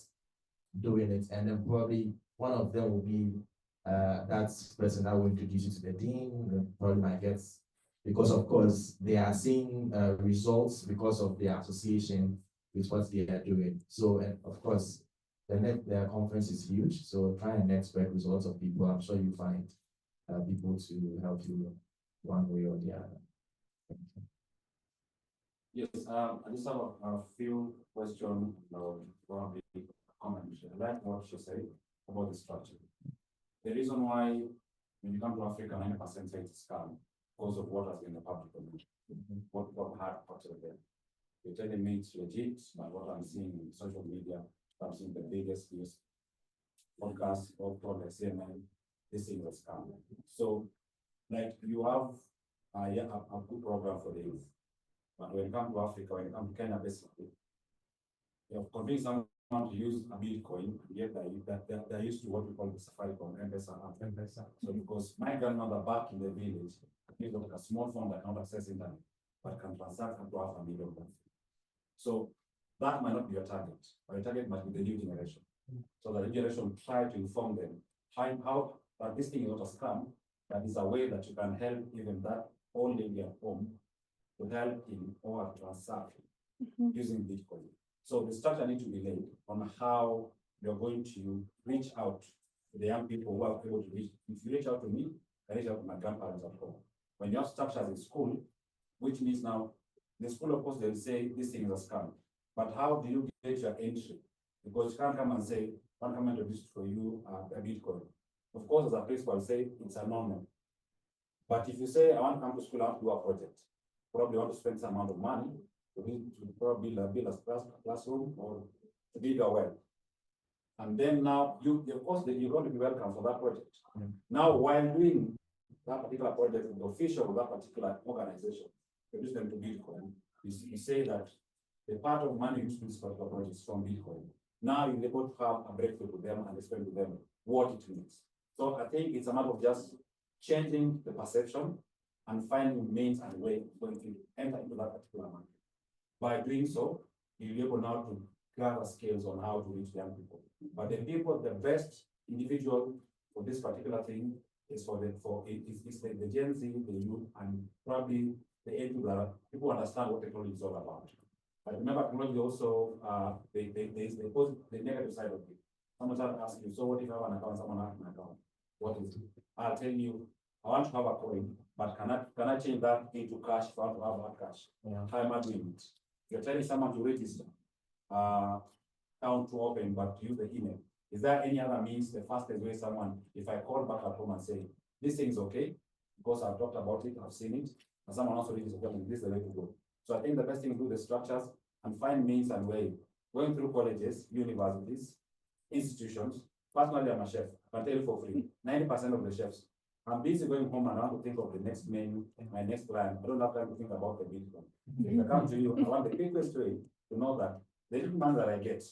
doing it, and then probably one of them will be that person that will introduce you to the dean, and probably might get, because of course they are seeing results because of their association with what they are doing. So, and of course, their conference is huge. So try and network with lots of people. I'm sure you find people to help you one way or the other. Yes, I just have a few questions, probably comments. I like what she said about the structure. The reason why when you come to Africa, 90% say it's scam because of what has been the public domain, what had portrayed there. You're telling me it's legit, but what I'm seeing in social media, I'm seeing the biggest news podcast or the CNN, this is a scam. So, like, you have a good program for the youth. But when you come to Africa, when you come to Kenya, basically, you have convinced someone to use a Bitcoin, yet they're used to what we call the Safaricom M-Pesa app. So because my grandmother back in the village used like a small phone that cannot access internet, but can transact up to $500,000. So that might not be your target, but your target might be the new generation. So the new generation try to inform them how that this thing is not a scam, that is a way that you can help even that old lady at home to help in or transact using Bitcoin. So the structure needs to be laid on how you're going to reach out to the young people who are able to reach. If you reach out to me, I reach out to my grandparents at home. When you have structures in school, which means now the school, of course, they'll say this thing is a scam. But how do you get your entry? Because you can't come and say, one come and register for you a Bitcoin. Of course, as a principal, I'll say it's a normal. But if you say, I want to come to school, I want to do a project, probably want to spend some amount of money to probably build a classroom or to build a well. And then now, of course, you're going to be welcome for that project. Now, while doing that particular project, the official of that particular organization, produce them to Bitcoin, you say that the part of money used to this particular project is from Bitcoin. Now you're able to have a breakthrough to them and explain to them what it means. So I think it's a matter of just changing the perception and finding means and ways going to enter into that particular market. By doing so, you'll be able now to gather skills on how to reach young people. But the best individual for this particular thing is the Gen Z, the youth, and probably the age that people understand what technology is all about. But remember, technology also there's the negative side of it. Someone started asking you, so what if I have an account, someone has an account? What is it? I'll tell you, I want to have a coin, but can I change that into cash if I want to have that cash? Yeah. How am I doing it? You're telling someone to register, account to open, but use the email. Is there any other means, the fastest way someone, if I call back at home and say, this thing is okay, because I've talked about it, I've seen it, and someone also registers, this is the way to go. So I think the best thing is do the structures and find means and way. Going through colleges, universities, institutions. Personally, I'm a chef. I can tell you for free, 90% of the chefs, I'm busy going home and I want to think of the next menu, my next plan. I don't have time to think about the Bitcoin. If I come to you, I want the quickest way to know that the little money that I get,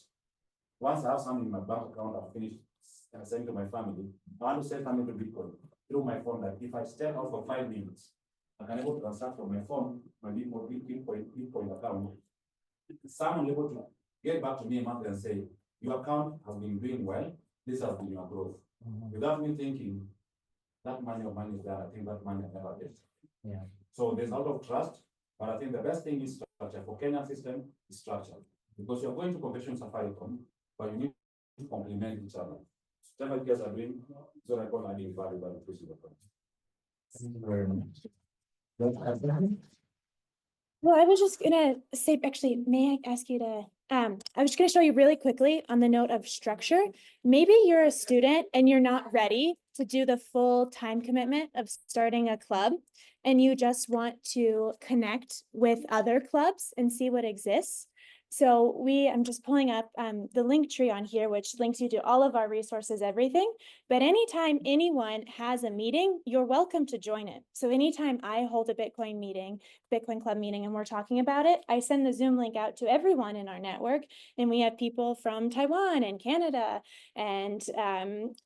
once I have something in my bank account, I've finished sending to my family, I want to send something to Bitcoin through my phone, that if I step out for 5 minutes, I can able to transact from my phone, my Bitcoin account. Someone able to get back to me a month and say, your account has been doing well, this has been your growth. Without me thinking, that money is there, I think that money I never get. Yeah. So there's a lot of trust, but I think the best thing is structure. For Kenyan system is structure. Because you're going to competition Safaricom, but you need to complement each other. Whatever you guys are doing, so I call adding value by increasing the price. Thank you very much. Well, I was just gonna say, actually, may I ask you to, I was just gonna show you really quickly on the note of structure. Maybe you're a student and you're not ready to do the full time commitment of starting a club, and you just want to connect with other clubs and see what exists. So I'm just pulling up the link tree on here, which links you to all of our resources, everything. But anytime anyone has a meeting, you're welcome to join it. So anytime I hold a Bitcoin Club meeting, and we're talking about it, I send the Zoom link out to everyone in our network. And we have people from Taiwan and Canada and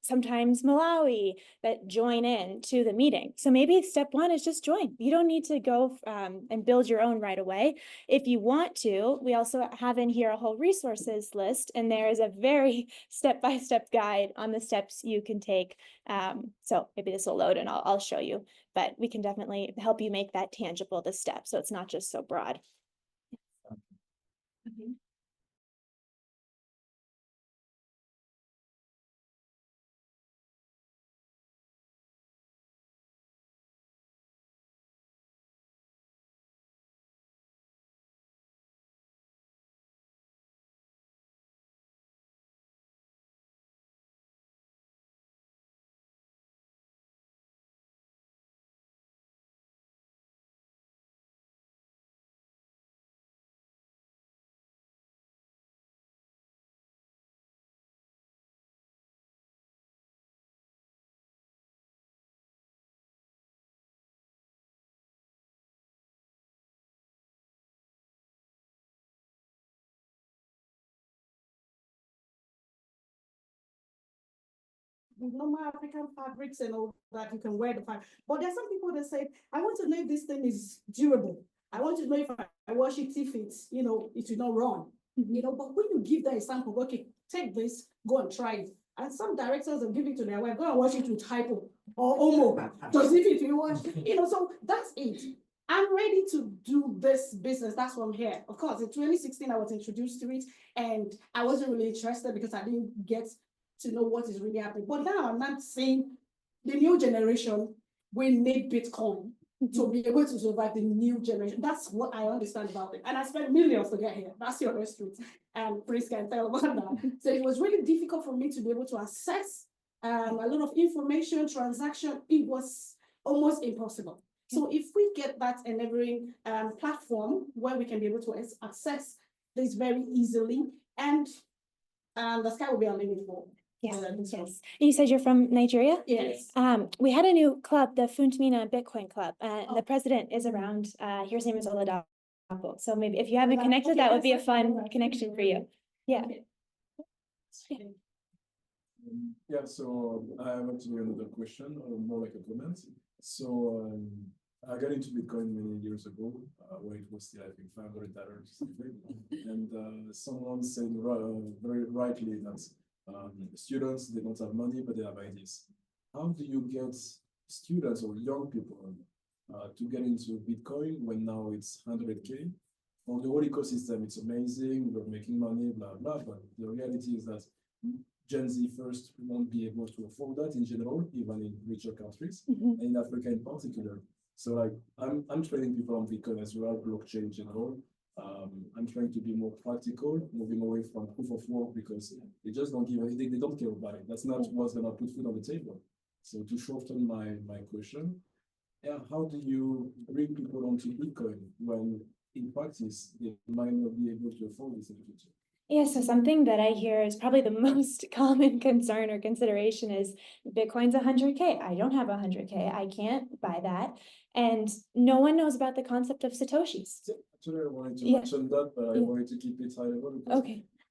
sometimes Malawi that join in to the meeting. So maybe step one is just join. You don't need to go and build your own right away. If you want to, we also have in here a whole resources list, and there is a very step-by-step guide on the steps you can take. So maybe this will load and I'll show you, but we can definitely help you make that tangible, the step, so it's not just so broad. Okay. Normal African fabrics and all that, you can wear the fabric. But there's some people that say, I want to know if this thing is durable. I want to know if I wash it, if it's, it will not run. But when you give them a sample, okay, take this, go and try it. And some directors will give it to their wife, go and wash it with hypo or omo, to see if it will wash, so that's it. I'm ready to do this business. That's why I'm here. Of course, in 2016, I was introduced to it and I wasn't really interested because I didn't get to know what is really happening. But now I'm not saying the new generation will need Bitcoin to be able to survive the new generation. That's what I understand about it. And I spent millions to get here. That's the honest truth. And Prince can tell about that. So it was really difficult for me to be able to access a lot of information, transaction. It was almost impossible. So if we get that enabling platform where we can be able to access this very easily, and the sky will be our limit for. Yes, yes. And you said you're from Nigeria? Yes. We had a new club, the Funtmina Bitcoin Club, and the president is around. His name is Oladapo. So maybe if you haven't connected, that would be a fun connection for you. Yeah. Yeah, so I have actually another question, or more like a comment. So I got into Bitcoin many years ago, where it was still, I think, $500 and someone said very rightly that students, they don't have money, but they have ideas. How do you get students or young people to get into Bitcoin when now it's 100K? On the whole ecosystem, it's amazing, we're making money, blah, blah, but the reality is that Gen Z first won't be able to afford that in general, even in richer countries, and in Africa in particular. So like, I'm training people on Bitcoin as well, blockchain in general. I'm trying to be more practical, moving away from proof of work because they just don't give they don't care about it. That's not what's gonna put food on the table. So to shorten my question, yeah, how do you bring people onto Bitcoin when in practice they might not be able to afford this in the future? Yeah, so something that I hear is probably the most common concern or consideration is Bitcoin's 100K. I don't have 100K. I can't buy that. And no one knows about the concept of Satoshis. Actually, I wanted to mention that, but I wanted to keep it high level because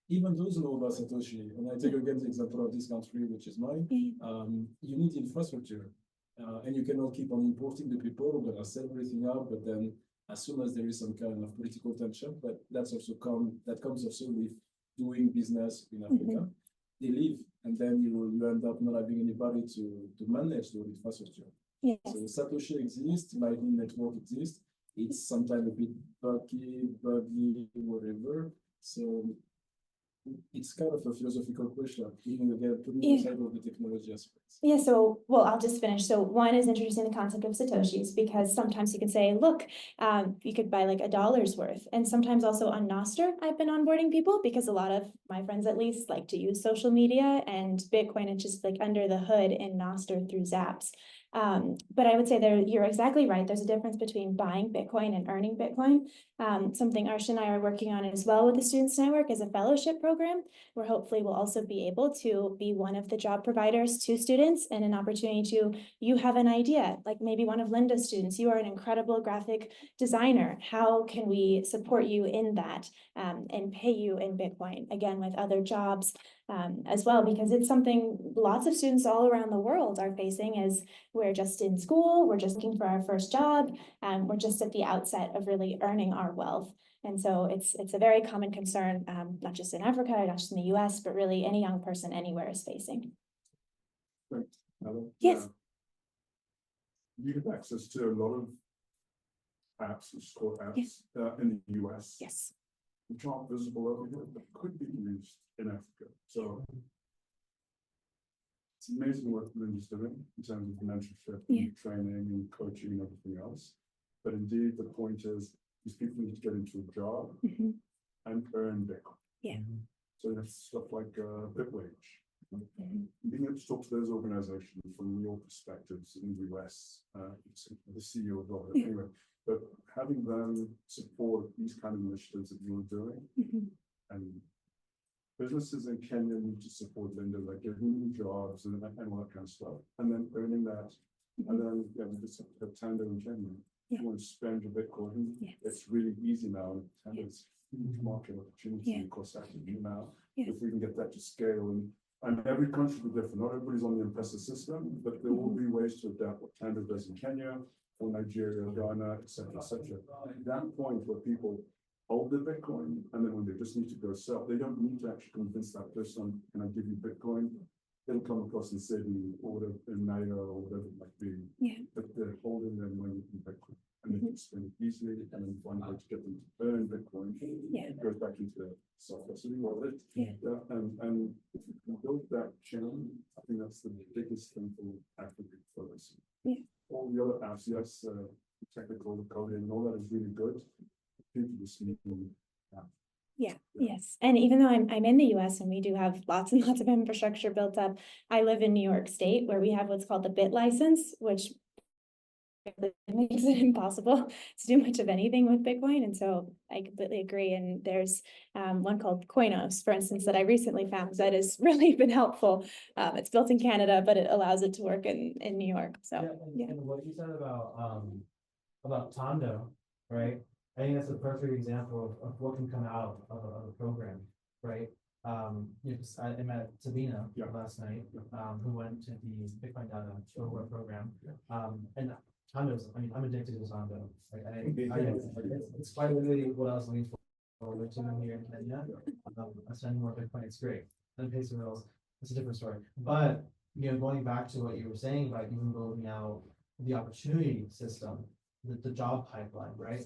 even those who know about Satoshi, and I take again the example of this country, which is mine, you need infrastructure. And you cannot keep on importing the people who are gonna set everything up, but then as soon as there is some kind of political tension, but that comes also with doing business in Africa, they leave, and then you end up not having anybody to manage the infrastructure. Yes. So Satoshi exists, Lightning Network exists. It's sometimes a bit buggy, whatever. So it's kind of a philosophical question, even again, putting aside all the technology aspects. Yeah, so, well, I'll just finish. So one is introducing the concept of Satoshis, because sometimes you can say, look, you could buy like $1 worth. And sometimes also on Nostr, I've been onboarding people because a lot of my friends at least like to use social media, and Bitcoin is just like under the hood in Nostr through Zaps. But I would say you're exactly right. There's a difference between buying Bitcoin and earning Bitcoin. Something Arsh and I are working on as well with the Students Network is a fellowship program where hopefully we'll also be able to be one of the job providers to students and an opportunity to, you have an idea, like maybe one of Linda's students, you are an incredible graphic designer. How can we support you in that and pay you in Bitcoin, again, with other jobs as well, because it's something lots of students all around the world are facing as we're just in school, we're just looking for our first job, we're just at the outset of really earning our wealth. And so it's a very common concern, not just in Africa, not just in the US, but really any young person anywhere is facing. Hello? Yes. You have access to a lot of apps, it's called apps, in the US. Yes. Which aren't visible over here, but could be used in Africa. So it's amazing what Linda's doing in terms of mentorship and training and coaching and everything else. But indeed, the point is, these people need to get into a job and earn Bitcoin. Yeah. So that's stuff like BitWage. Being able to talk to those organizations from your perspectives in the US, the CEO of it, anyway, but having them support these kind of initiatives that you're doing, and businesses in Kenya need to support Linda, like giving them jobs and all that kind of stuff, and then earning that, and then we just have Tando in Kenya. If you want to spend your Bitcoin, it's really easy now. Tando's huge market opportunity across Africa now. If we can get that to scale, and every country will be different. Not everybody's on the M-Pesa system, but there will be ways to adapt what Tando does in Kenya, or Nigeria, Ghana, etc., etc. At that point where people hold their Bitcoin, and then when they just need to go sell, they don't need to actually convince that person, can I give you Bitcoin? It'll come across in Sydney or whatever, in Naira or whatever it might be. But they're holding their money in Bitcoin, and they can spend it easily, and then find a way to get them to earn Bitcoin. It goes back into the self-custody wallet. And if you can build that chain, I think that's the biggest thing for Africa for us. All the other apps, yes, technical coding and all that is really good. People just need to Yes. And even though I'm in the US and we do have lots and lots of infrastructure built up, I live in New York State where we have what's called the BIT license, which makes it impossible to do much of anything with Bitcoin. And so I completely agree. And there's one called Koinos, for instance, that I recently found that has really been helpful. It's built in Canada, but it allows it to work in New York. So and what you said about Tondo, right? I think that's a perfect example of what can come out of a program, right? I met Sabina last night, who went to the Bitcoin Data program. And Tondo's, I mean, I'm addicted to Tondo. It's quite literally what I was looking forward to here in Kenya. I spend more Bitcoin, it's great. Then pays the bills, it's a different story. But going back to what you were saying about even building out the opportunity system, the job pipeline, right?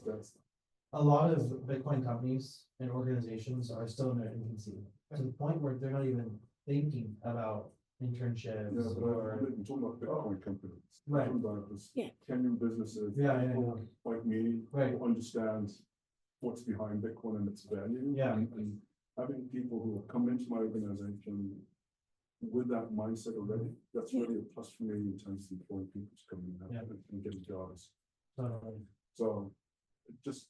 A lot of Bitcoin companies and organizations are still in their infancy to the point where they're not even thinking about internships or I'm talking about Bitcoin companies. Right. I'm talking about this Kenyan businesses, people like me, who understand what's behind Bitcoin and its value. And having people who have come into my organization with that mindset already, that's really a plus for me in terms of employing people to come in and getting jobs. So it just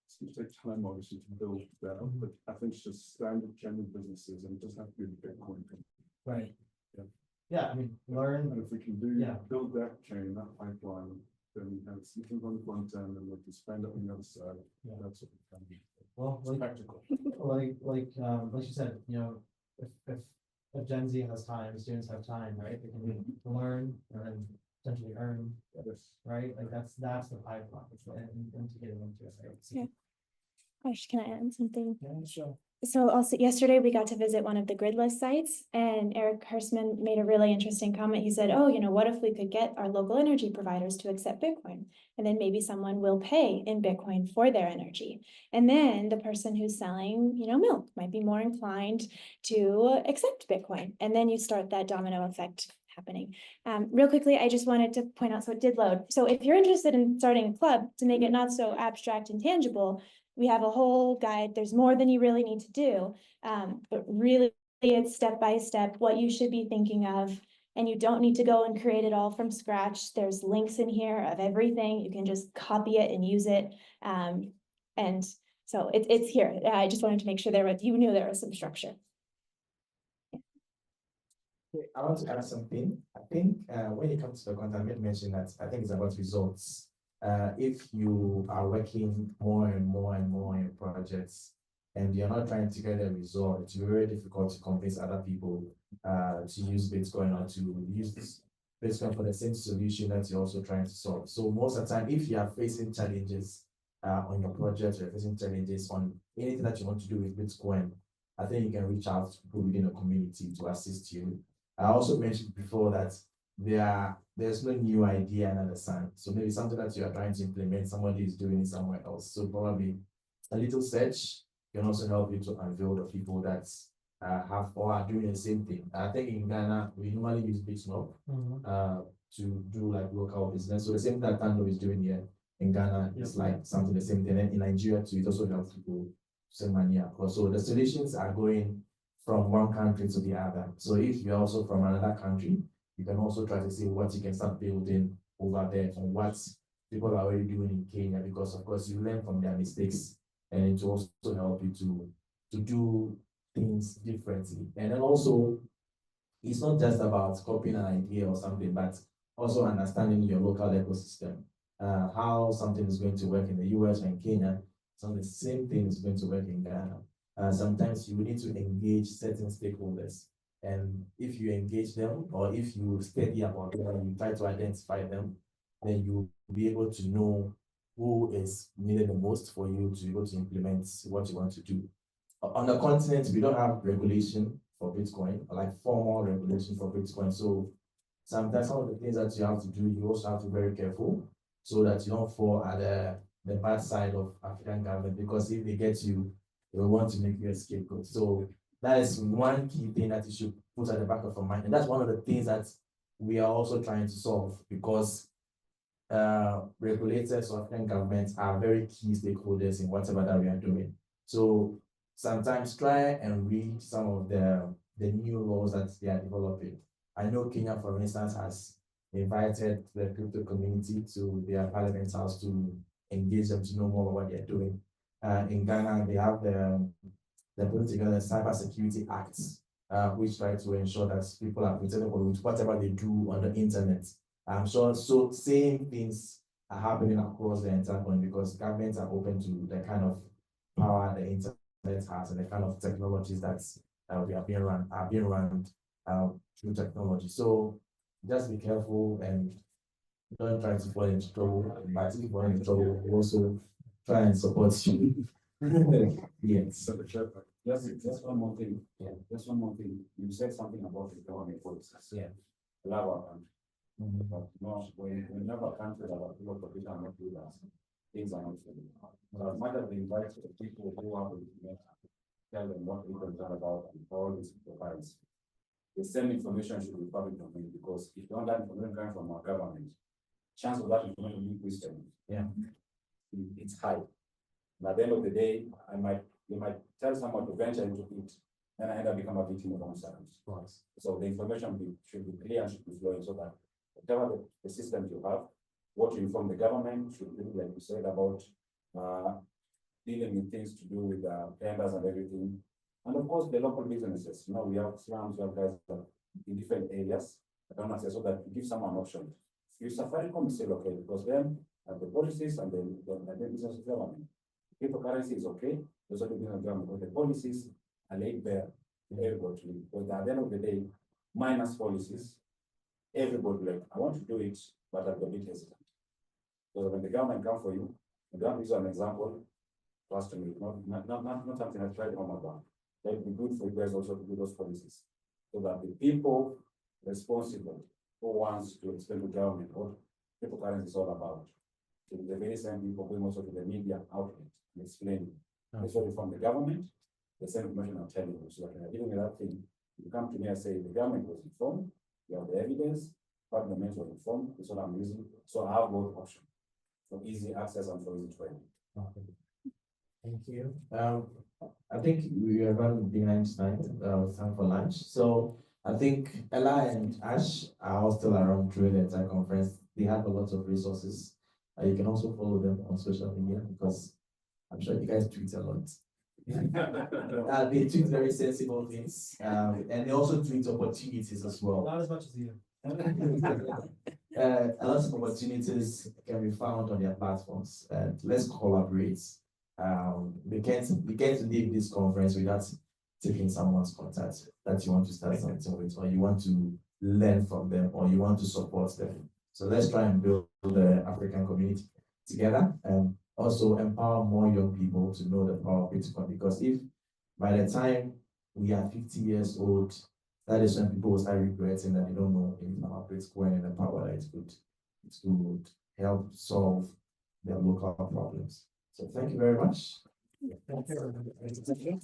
seems to take time, obviously, to build that up, but I think it's just standard general businesses, and it doesn't have to be a Bitcoin company. Right. I mean, learn. And if we can build that chain, that pipeline, then we have something on the front end, and we can spend it on the other side. That's what we can do. Well, it's practical. Like you said, if Gen Z has time, students have time, right? They can learn and then potentially earn. Right? Like that's the pipeline and to get into it. Right? Arsh, can I add something? Yeah, sure. So also yesterday we got to visit one of the gridless sites, and Eric Hirschman made a really interesting comment. He said, oh, what if we could get our local energy providers to accept Bitcoin? And then maybe someone will pay in Bitcoin for their energy. And then the person who's selling, milk might be more inclined to accept Bitcoin. And then you start that domino effect happening. Real quickly, I just wanted to point out, so it did load. So if you're interested in starting a club to make it not so abstract and tangible, we have a whole guide. There's more than you really need to do, but really it's step by step what you should be thinking of, and you don't need to go and create it all from scratch. There's links in here of everything. You can just copy it and use it. And so it's here. I just wanted to make sure you knew there was some structure. I want to add something. I think when it comes to the content, I made mention that I think it's about results. If you are working more and more and more in projects and you're not trying to get a result, it's very difficult to convince other people to use Bitcoin or to use Bitcoin for the same solution that you're also trying to solve. So most of the time, if you are facing challenges on your project, or facing challenges on anything that you want to do with Bitcoin, I think you can reach out to people within the community to assist you. I also mentioned before that there's no new idea under the sun. So maybe something that you are trying to implement, somebody is doing it somewhere else. So probably a little search can also help you to unveil the people that have or are doing the same thing. I think in Ghana, we normally use Bitsmob to do like local business. So the same thing that Tando is doing here in Ghana is like something the same thing. And in Nigeria too, it also helps people send money across. So the solutions are going from one country to the other. So if you're also from another country, you can also try to see what you can start building over there and what people are already doing in Kenya, because of course you learn from their mistakes and it will also help you to do things differently. And then also, it's not just about copying an idea or something, but also understanding your local ecosystem, how something is going to work in the US or in Kenya, so the same thing is going to work in Ghana. Sometimes you need to engage certain stakeholders. And if you engage them, or if you study about them and you try to identify them, then you'll be able to know who is needed the most for you to be able to implement what you want to do. On the continent, we don't have regulation for Bitcoin, like formal regulation for Bitcoin. So sometimes some of the things that you have to do, you also have to be very careful so that you don't fall at the bad side of African government, because if they get you, they will want to make you a scapegoat. So that is one key thing that you should put at the back of your mind. And that's one of the things that we are also trying to solve, because regulators or African governments are very key stakeholders in whatever that we are doing. So sometimes try and read some of the new laws that they are developing. I know Kenya, for instance, has invited the crypto community to their parliament house to engage them to know more about what they're doing. In Ghana, they have they're putting together the Cybersecurity Acts, which try to ensure that people are protected with whatever they do on the internet. I'm sure so same things are happening across the entire country, because governments are open to the kind of power the internet has and the kind of technologies that we are being run through technology. So just be careful and don't try to fall into trouble. But if you fall into trouble, we also try and support you. Yes. Just one more thing. Yeah. Just one more thing. You said something about the government policies. Yeah. Love our country. But no, when never country that our people produce are not with us, things are not good. So as much as we invite the people who are with us, tell them what we concerned about and all these provides. The same information should be public domain, because if you want that information coming from our government, chance of that information being questioned, it's high. And at the end of the day, you might tell someone to venture into it, and I end up become a victim of wrong circumstances. So the information should be clear and should be flowing, so that whatever the systems you have, what you inform the government should be, like you said, about dealing with things to do with tenders and everything. And of course, the local businesses. You know, we have slums, we have guys in different areas. I don't know, so that you give someone an option. If Safaricom is still okay, because then the policies and the business government. Cryptocurrency is okay, there's only business government, but the policies are laid bare to everybody. Because at the end of the day, minus policies, everybody like, I want to do it, but I'm a bit hesitant. So when the government comes for you, the government is an example, trust me, not something I tried to come about. That would be good for you guys also to do those policies, so that the people responsible who wants to explain to government what cryptocurrency is all about, so the very same people going also to the media outlet and explaining. That's what from the government, the same information I'm telling you. So like, even with that thing, you come to me and say the government was informed, you have the evidence, parliament was informed, that's what I'm using. So I have both options for easy access and for easy training. Okay. Thank you. I think we are running behind tonight. Time for lunch. So I think Ella and Ash are all still around through the entire conference. They have a lot of resources. You can also follow them on social media, because I'm sure you guys tweet a lot. They tweet very sensible things, and they also tweet opportunities as well. Not as much as you. A lot of opportunities can be found on their platforms. Let's collaborate. We can't leave this conference without taking someone's contact that you want to start something with, or you want to learn from them, or you want to support them. So let's try and build the African community together. also empower more young people to know the power of Bitcoin. Because if by the time we are 50 years old, that is when people will start regretting that they don't know anything about Bitcoin and the power that it could help solve their local problems. So thank you very much. Thank you.